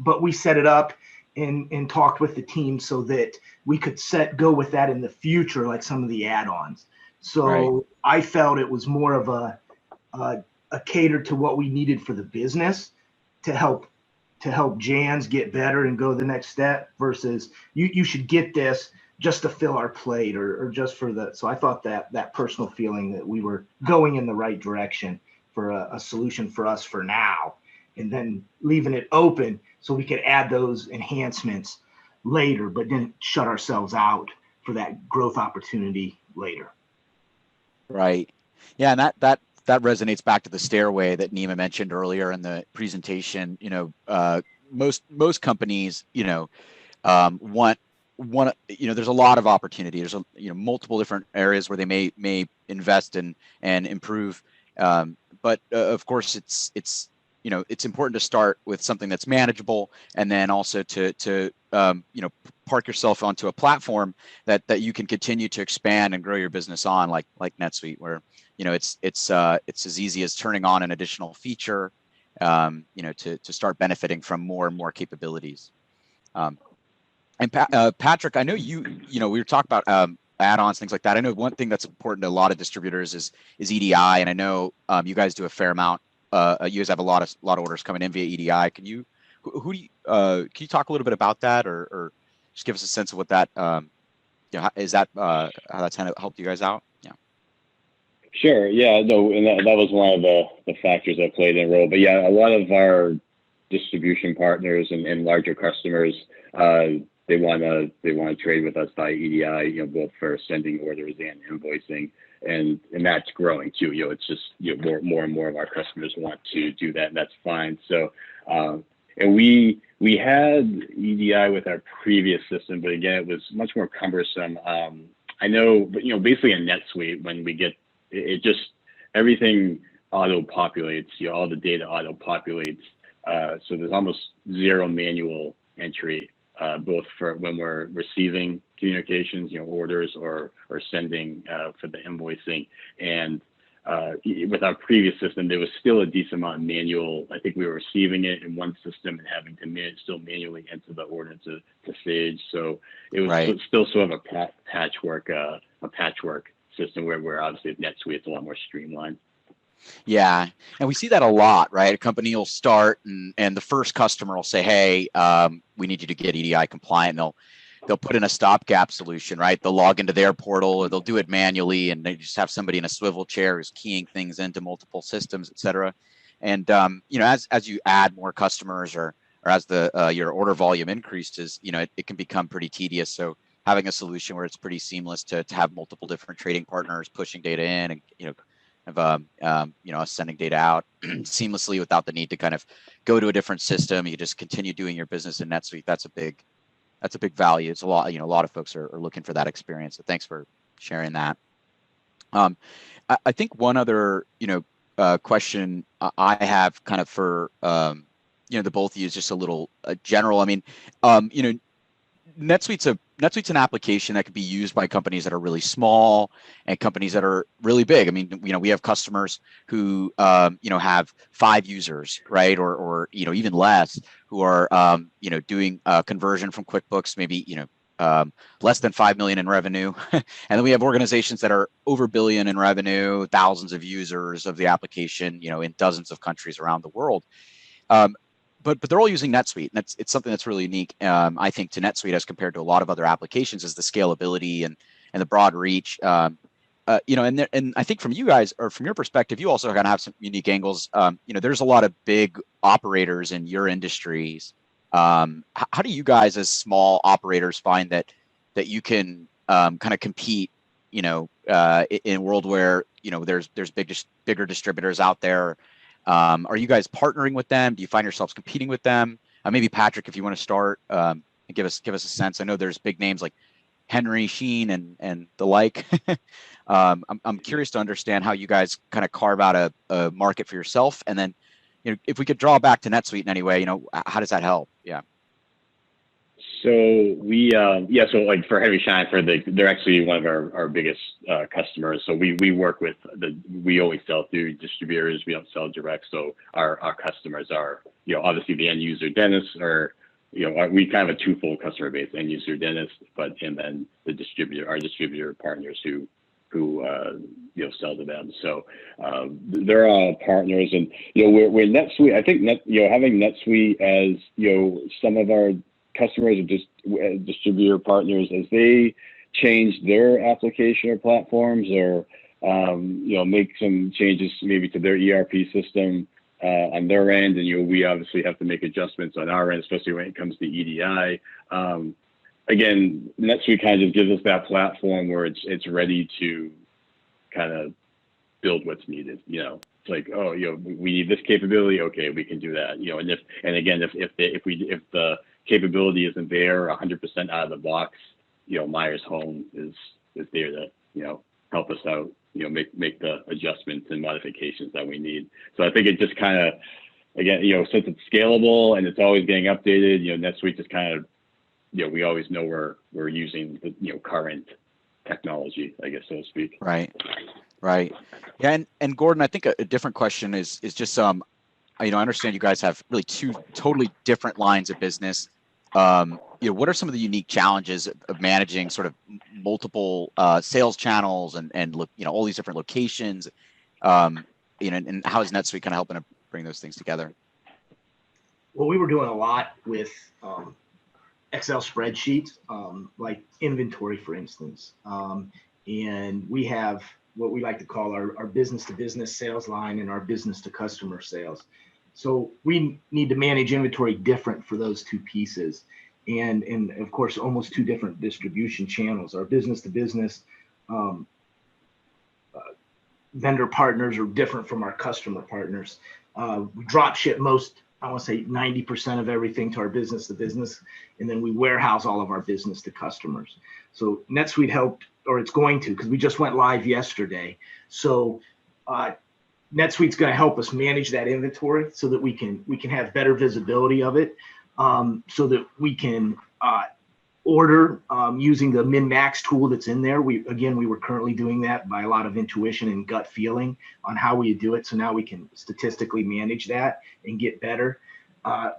but we set it up and talked with the team so that we could go with that in the future, like some of the add-ons. So right. I felt it was more of a cater to what we needed for the business to help Janz get better and go the next step versus you should get this just to fill our plate or just for the. So I thought that personal feeling that we were going in the right direction for a solution for us for now, and then leaving it open so we could add those enhancements later, but then shut ourselves out for that growth opportunity later.
Right. Yeah, and that resonates back to the stairway that Neema mentioned earlier in the presentation. You know, most companies, you know, want, you know, there's a lot of opportunity. There's multiple different areas where they may invest in and improve. But of course, it's you know, it's important to start with something that's manageable, and then also to you know, park yourself onto a platform that you can continue to expand and grow your business on, like NetSuite, where, you know, it's as easy as turning on an additional feature, you know, to start benefiting from more and more capabilities. And Patrick, I know you know, we were talking about add-ons, things like that. I know one thing that's important to a lot of distributors is EDI, and I know you guys do a fair amount. You guys have a lot of orders coming in via EDI. Can you talk a little bit about that, or just give us a sense of what that you know, is that how that's kind of helped you guys out? Yeah.
Sure. Yeah. No, and that was one of the factors that played a role. But yeah, a lot of our distribution partners and larger customers, they want to trade with us by EDI, you know, both for sending orders and invoicing, and that's growing too. You know, it's just, you know, more and more of our customers want to do that, and that's fine. So, and we had EDI with our previous system, but again, it was much more cumbersome. I know, but you know, basically in NetSuite, when we get it, just everything auto populates. You know, all the data auto populates. So there's almost zero manual entry, both for when we're receiving communications, you know, orders or sending for the invoicing. And with our previous system, there was still a decent amount of manual. I think we were receiving it in one system and having to still manually enter the order to Sage. So it was right. Still sort of a patchwork system where obviously with NetSuite it's a lot more streamlined.
Yeah, and we see that a lot, right? A company will start and the first customer will say, hey, we need you to get EDI compliant. And they'll put in a Stopgap solution, right? They'll log into their portal, or they'll do it manually, and they just have somebody in a swivel chair who's keying things into multiple systems, et cetera. And you know, as you add more customers or as your order volume increases, you know, it can become pretty tedious. So having a solution where it's pretty seamless to have multiple different trading partners pushing data in and, us sending data out seamlessly without the need to kind of go to a different system. You just continue doing your business in NetSuite. That's a big value. It's a lot, a lot of folks are looking for that experience. So thanks for sharing that. I think one other, question I have kind of for, the both of you is just a little general. I mean, NetSuite's an application that can be used by companies that are really small and companies that are really big. I mean, we have customers who, have 5 users, right? Or even less, who are, doing conversion from QuickBooks, maybe, less than 5 million in revenue. And then we have organizations that are over $1 billion in revenue, thousands of users of the application, in dozens of countries around the world. But they're all using NetSuite, and it's something that's really unique, I think, to NetSuite as compared to a lot of other applications, is the scalability and the broad reach. And I think from you guys, or from your perspective, you also kind of have some unique angles. There's a lot of big operators in your industries. How do you guys, as small operators, find that you can kind of compete, in a world where there's bigger distributors out there? Are you guys partnering with them? Do you find yourselves competing with them? Maybe Patrick, if you want to start and give us a sense. I know there's big names like Henry, Sheen, and the like. I'm curious to understand how you guys kind of carve out a market for yourself, and then if we could draw back to NetSuite in any way, how does that help? Yeah.
So we, so like for Henry Schein, they're actually one of our biggest customers. So we work with we always sell through distributors. We don't sell direct. So our customers are, obviously the end user dentists, or, we kind of a twofold customer base: end user dentists, and then our distributor partners who sell to them. So they're all partners, and we're NetSuite. I think having NetSuite as some of our customers or just distributor partners, as they change their application or platforms, or make some changes maybe to their ERP system on their end, and we obviously have to make adjustments on our end, especially when it comes to EDI. Again, NetSuite kind of just gives us that platform where it's ready to kind of build what's needed. It's like, we need this capability. Okay, we can do that. If the capability isn't there 100% out of the box, Myers-Holum is there to help us out, make the adjustments and modifications that we need. So I think it just kind of, again, since it's scalable and it's always getting updated, NetSuite just kind of, we always know we're using the current technology, I guess, so to speak.
Right. Yeah, and Gordon, I think a different question is just I understand you guys have really 2 totally different lines of business. What are some of the unique challenges of managing sort of multiple sales channels and all these different locations? And how is NetSuite kind of helping to bring those things together?
Well, we were doing a lot with Excel spreadsheets, like inventory, for instance. And we have what we like to call our business-to-business sales line and our business-to-customer sales. So we need to manage inventory different for those 2 pieces. And of course, almost 2 different distribution channels. Our business-to-business vendor partners are different from our customer partners. We drop ship I want to say 90% of everything to our business-to-business, and then we warehouse all of our business to customers. So NetSuite helped, or it's going to, because we just went live yesterday. So NetSuite's going to help us manage that inventory so that we can have better visibility of it, so that we can order using the min-max tool that's in there. We were currently doing that by a lot of intuition and gut feeling on how we do it. So now we can statistically manage that and get better.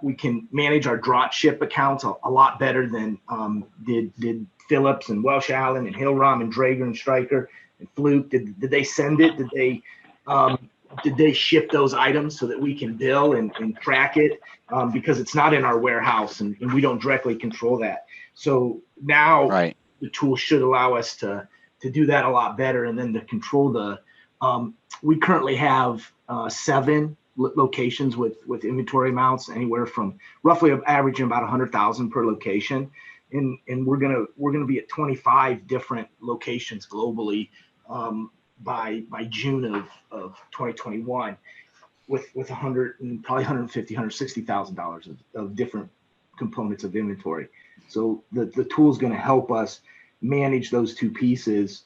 We can manage our drop ship accounts a lot better than did Phillips and Welsh Allen and Hillrom and Drager and Stryker and Fluke. Did they send it? Did they ship those items so that we can bill and track it? Because it's not in our warehouse and we don't directly control that. So now the tool should allow us to do that a lot better, and then to control we currently have 7 locations with inventory amounts, anywhere from roughly averaging about 100,000 per location. and we're gonna be at 25 different locations globally by June of 2021, with 100 and probably 150, $160,000 of different components of inventory. So the tool is going to help us manage those two pieces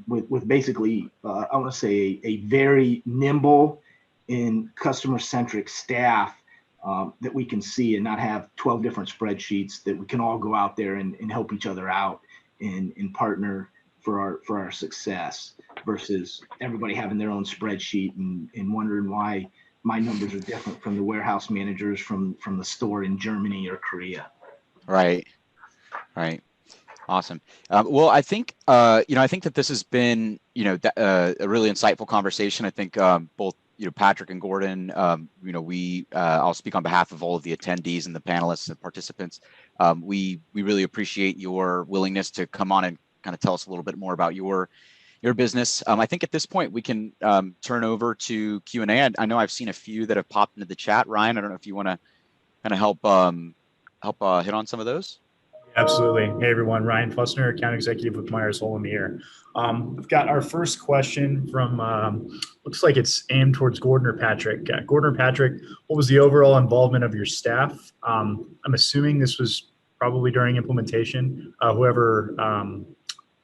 with basically, I want to say, a very nimble and customer-centric staff that we can see, and not have 12 different spreadsheets, that we can all go out there and help each other out and partner for our success, versus everybody having their own spreadsheet and wondering why my numbers are different from the warehouse managers from the store in Germany or Korea.
Right. Awesome. Well, I think I think that this has been a really insightful conversation. I think both Patrick and Gordon, I'll speak on behalf of all of the attendees and the panelists and participants. We really appreciate your willingness to come on and kind of tell us a little bit more about your business. I think at this point we can turn over to Q&A. I know I've seen a few that have popped into the chat. Ryan, I don't know if you want to kind of help hit on some of those.
Absolutely. Hey everyone, Ryan Fussner, account executive with Myers-Holum here. We've got our first question from, looks like it's aimed towards Gordon or Patrick. Gordon or Patrick, what was the overall involvement of your staff? I'm assuming this was probably during implementation. Whoever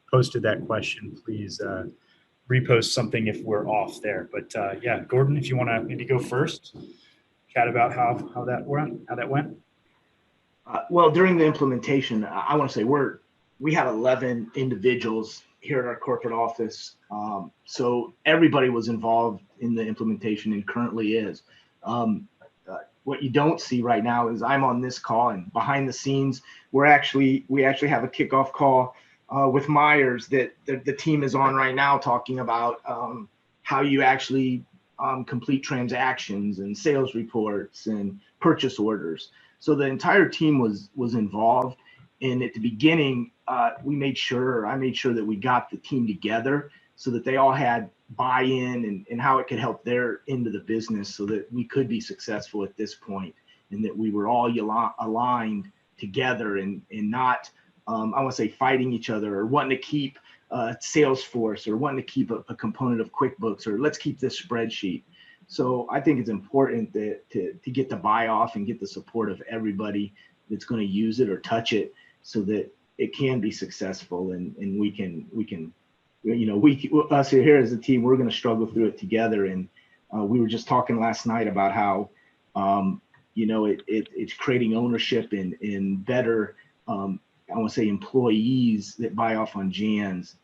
posted that question, please repost something if we're off there. But yeah, Gordon, if you want to maybe go first, chat about how that went.
Well, during the implementation, I want to say we had 11 individuals here at our corporate office. So everybody was involved in the implementation and currently is. What you don't see right now is I'm on this call, and behind the scenes, we actually have a kickoff call with Myers that the team is on right now, talking about how you actually complete transactions and sales reports and purchase orders. So the entire team was involved, and at the beginning, I made sure that we got the team together so that they all had buy-in and how it could help their end of the business, so that we could be successful at this point, and that we were all aligned together and not, I want to say, fighting each other or wanting to keep Salesforce or wanting to keep a component of QuickBooks, or let's keep this spreadsheet. So I think it's important to get the buy-off and get the support of everybody that's going to use it or touch it, so that it can be successful, and we can us here as a team, we're going to struggle through it together. And we were just talking last night about how it's creating ownership and better I want to say employees that buy off on Janz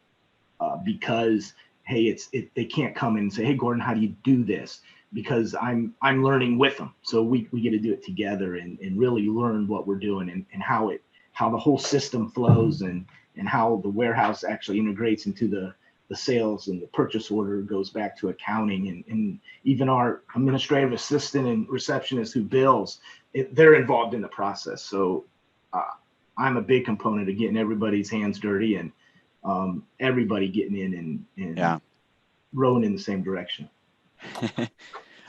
because hey, they can't come in and say, hey Gordon, how do you do this? Because I'm learning with them. So we get to do it together and really learn what we're doing and how the whole system flows and how the warehouse actually integrates into the sales, and the purchase order goes back to accounting, and even our administrative assistant and receptionist who bills, they're involved in the process. So I'm a big component of getting everybody's hands dirty and everybody getting in and rowing in the same direction.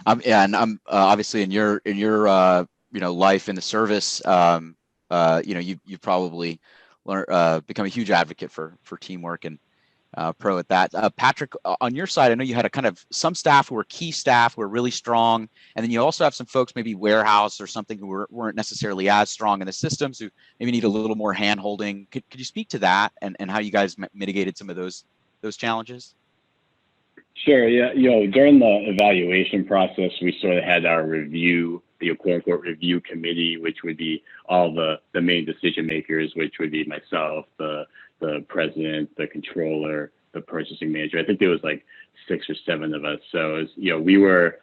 And I'm obviously in your life in the service, you probably become a huge advocate for teamwork and pro at that. Patrick, on your side, I know you had a kind of some staff who were key staff who were really strong, and then you also have some folks maybe warehouse or something who weren't necessarily as strong in the systems, who maybe need a little more hand holding. Could you speak to that and how you guys mitigated some of those challenges?
Sure. Yeah. During the evaluation process, we sort of had our review, the quote unquote review committee, which would be all the main decision makers, which would be myself, the president, the controller, the purchasing manager. I think there was like 6 or 7 of us. So it was, we were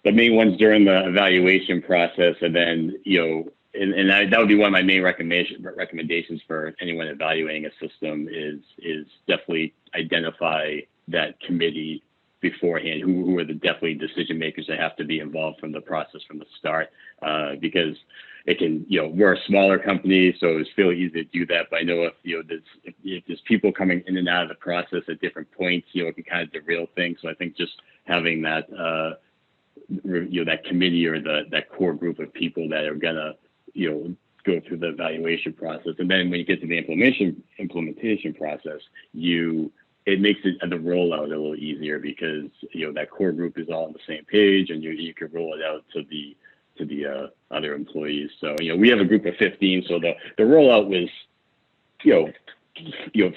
the main ones during the evaluation process. And then, that would be one of my main recommendations for anyone evaluating a system is definitely identify that committee beforehand, who are the definitely decision makers that have to be involved from the process from the start, because it can, we're a smaller company, so it's fairly easy to do that. But I know if there's people coming in and out of the process at different points, it can kind of derail things. So I think just having that, that committee or that core group of people that are gonna, go through the evaluation process. And then when you get to the implementation process, it makes the rollout a little easier because, that core group is all on the same page, and you can roll it out to the other employees. So, we have a group of 15. So the rollout was,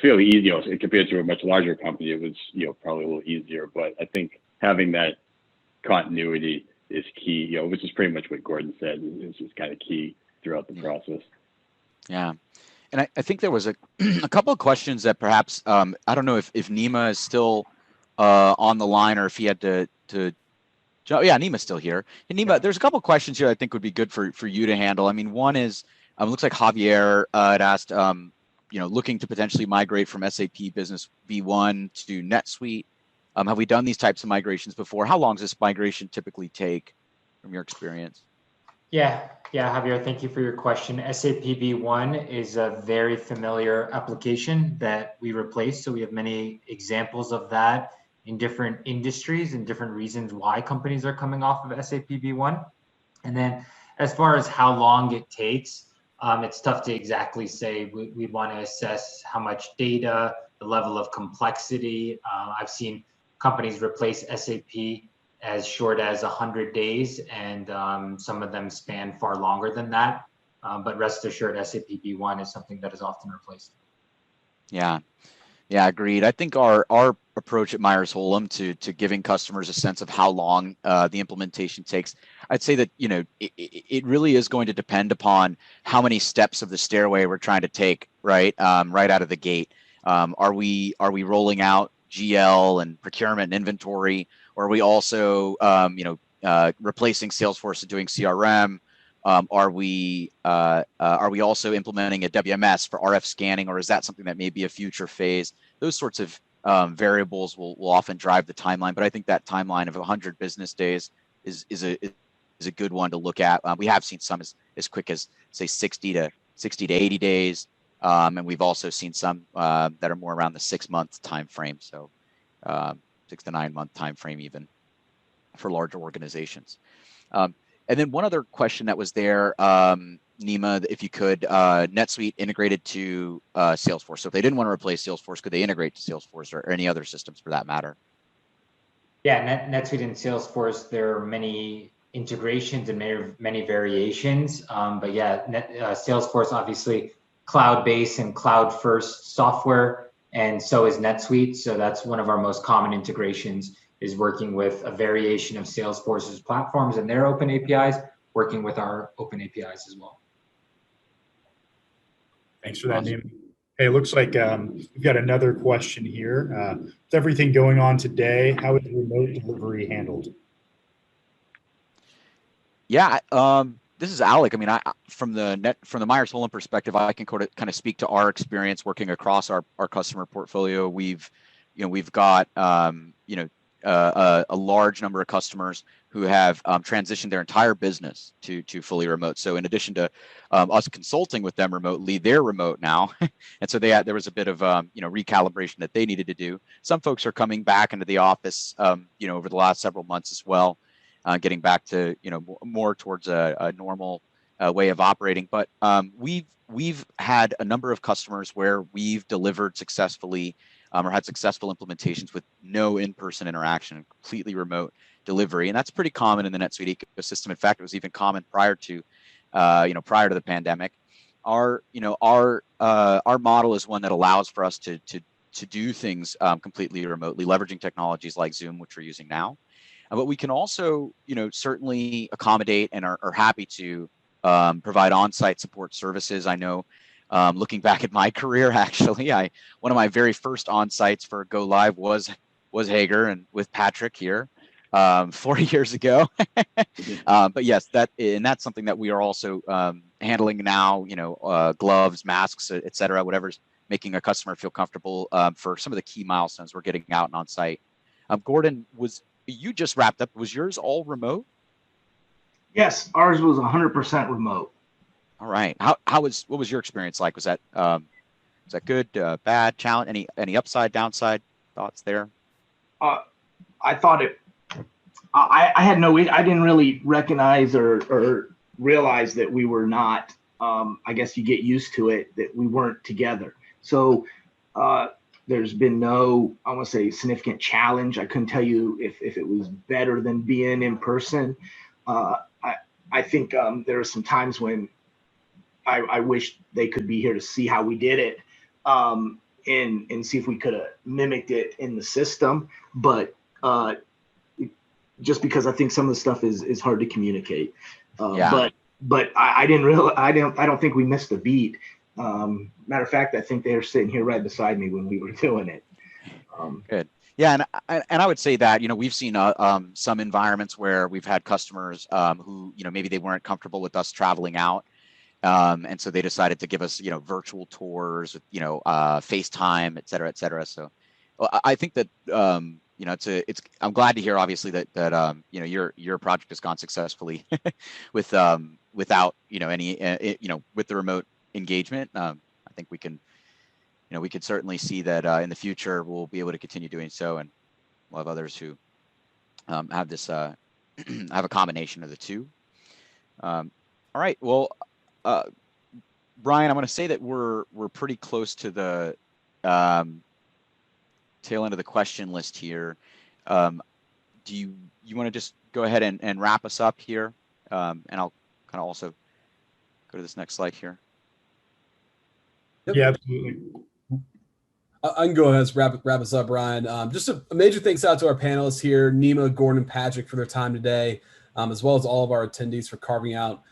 fairly easy, compared to a much larger company. It was, probably a little easier, but I think having that continuity is key, which is pretty much what Gordon said. It's just kind of key throughout the process.
Yeah. And I think there was a couple of questions that perhaps, I don't know if Neema is still on the line or if he had to yeah, Neema's still here. And Neema, there's a couple of questions here I think would be good for you to handle. I mean, one is, looks like Javier had asked, looking to potentially migrate from SAP Business V1 to NetSuite. Have we done these types of migrations before? How long does this migration typically take from your experience?
Yeah, Javier, thank you for your question. SAP V1 is a very familiar application that we replaced. So we have many examples of that in different industries and different reasons why companies are coming off of SAP V1. And then as far as how long it takes, it's tough to exactly say. We want to assess how much data, the level of complexity. I've seen companies replace SAP as short as 100 days, and some of them span far longer than that. But rest assured, SAP V1 is something that is often replaced. Yeah,
agreed. I think our approach at Myers-Holum to giving customers a sense of how long the implementation takes, I'd say that it really is going to depend upon how many steps of the stairway we're trying to take, right out of the gate. Are we rolling out GL and procurement and inventory, or are we also replacing Salesforce and doing CRM? Are we also implementing a WMS for RF scanning, or is that something that may be a future phase? Those sorts of variables will often drive the timeline, but I think that timeline of 100 business days is a good one to look at. We have seen some as quick as say 60 to 80 days, and we've also seen some that are more around the 6-month time frame, so 6 to 9 month time frame even for larger organizations. And then one other question that was there, Neema, if you could, NetSuite integrated to Salesforce. So if they didn't want to replace Salesforce, could they integrate to Salesforce or any other systems for that matter?
Yeah, NetSuite and Salesforce, there are many integrations and many variations. But yeah, Salesforce obviously cloud-based and cloud-first software, and so is NetSuite. So that's one of our most common integrations, is working with a variation of Salesforce's platforms and their open APIs, working with our open APIs as well.
Thanks for that, Neema. Hey, it looks like we've got another question here. With everything going on today, how is remote delivery handled?
Yeah, this is Alec. I mean, from the Myers-Holum perspective, I can kind of speak to our experience working across our customer portfolio. We've got a large number of customers who have transitioned their entire business to fully remote. So in addition to us consulting with them remotely, they're remote now, and so there was a bit of recalibration that they needed to do. Some folks are coming back into the office, over the last several months as well, getting back to more towards a normal way of operating. But we've had a number of customers where we've delivered successfully or had successful implementations with no in-person interaction and completely remote delivery, and that's pretty common in the NetSuite ecosystem. In fact, it was even common prior to the pandemic. Our model is one that allows for us to do things completely remotely, leveraging technologies like Zoom, which we're using now. But we can also, certainly accommodate and are happy to provide on-site support services. I know, looking back at my career, actually, one of my very first on-sites for Go Live was Hager and with Patrick here 40 years ago. But yes, that's something that we are also handling now. Gloves, masks, et cetera, whatever's making a customer feel comfortable for some of the key milestones we're getting out and on site. Gordon, you just wrapped up. Was yours all remote?
Yes, ours was 100% remote.
All right. What was your experience like? Was that good, bad, challenge? Any upside, downside thoughts there?
I thought I had I didn't really recognize or realize that we were not I guess you get used to it that we weren't together. So there's been no, I want to say, significant challenge. I couldn't tell you if it was better than being in person. I think there are some times when I wish they could be here to see how we did it and see if we could have mimicked it in the system. But just because I think some of the stuff is hard to communicate. But I don't think we missed a beat. Matter of fact, I think they were sitting here right beside me when we were doing it.
Good. Yeah, and I would say that, you know, we've seen some environments where we've had customers who, you know, maybe they weren't comfortable with us traveling out. And so they decided to give us, you know, virtual tours, with, you know, FaceTime, et cetera, et cetera. So I think that, you know, I'm glad to hear, obviously, that you know, your project has gone successfully with without, you know, any, you know, with the remote engagement. I think we can, you know, we could certainly see that in the future we'll be able to continue doing so, and we'll have others who have this have a combination of the two. All right. Well, Brian, I'm going to say that we're pretty close to the tail end of the question list here. Do you want to just go ahead and wrap us up here? And I'll kind of also go to this next slide here.
Yeah, absolutely.
I can go ahead and wrap us up, Brian. Just a major thanks out to our panelists here, Neema, Gordon, and Patrick, for their time today, as well as all of our attendees for carving out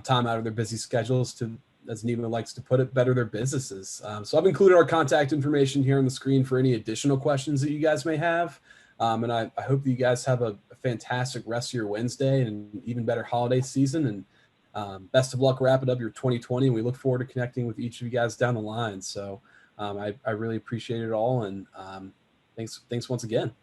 time out of their busy schedules to, as Neema likes to put it, better their businesses. So I've included our contact information here on the screen for any additional questions that you guys may have. And I hope that you guys have a fantastic rest of your Wednesday and an even better holiday season. And best of luck wrapping up your 2020. And we look forward to connecting with each of you guys down the line. So I really appreciate it all. And thanks once again.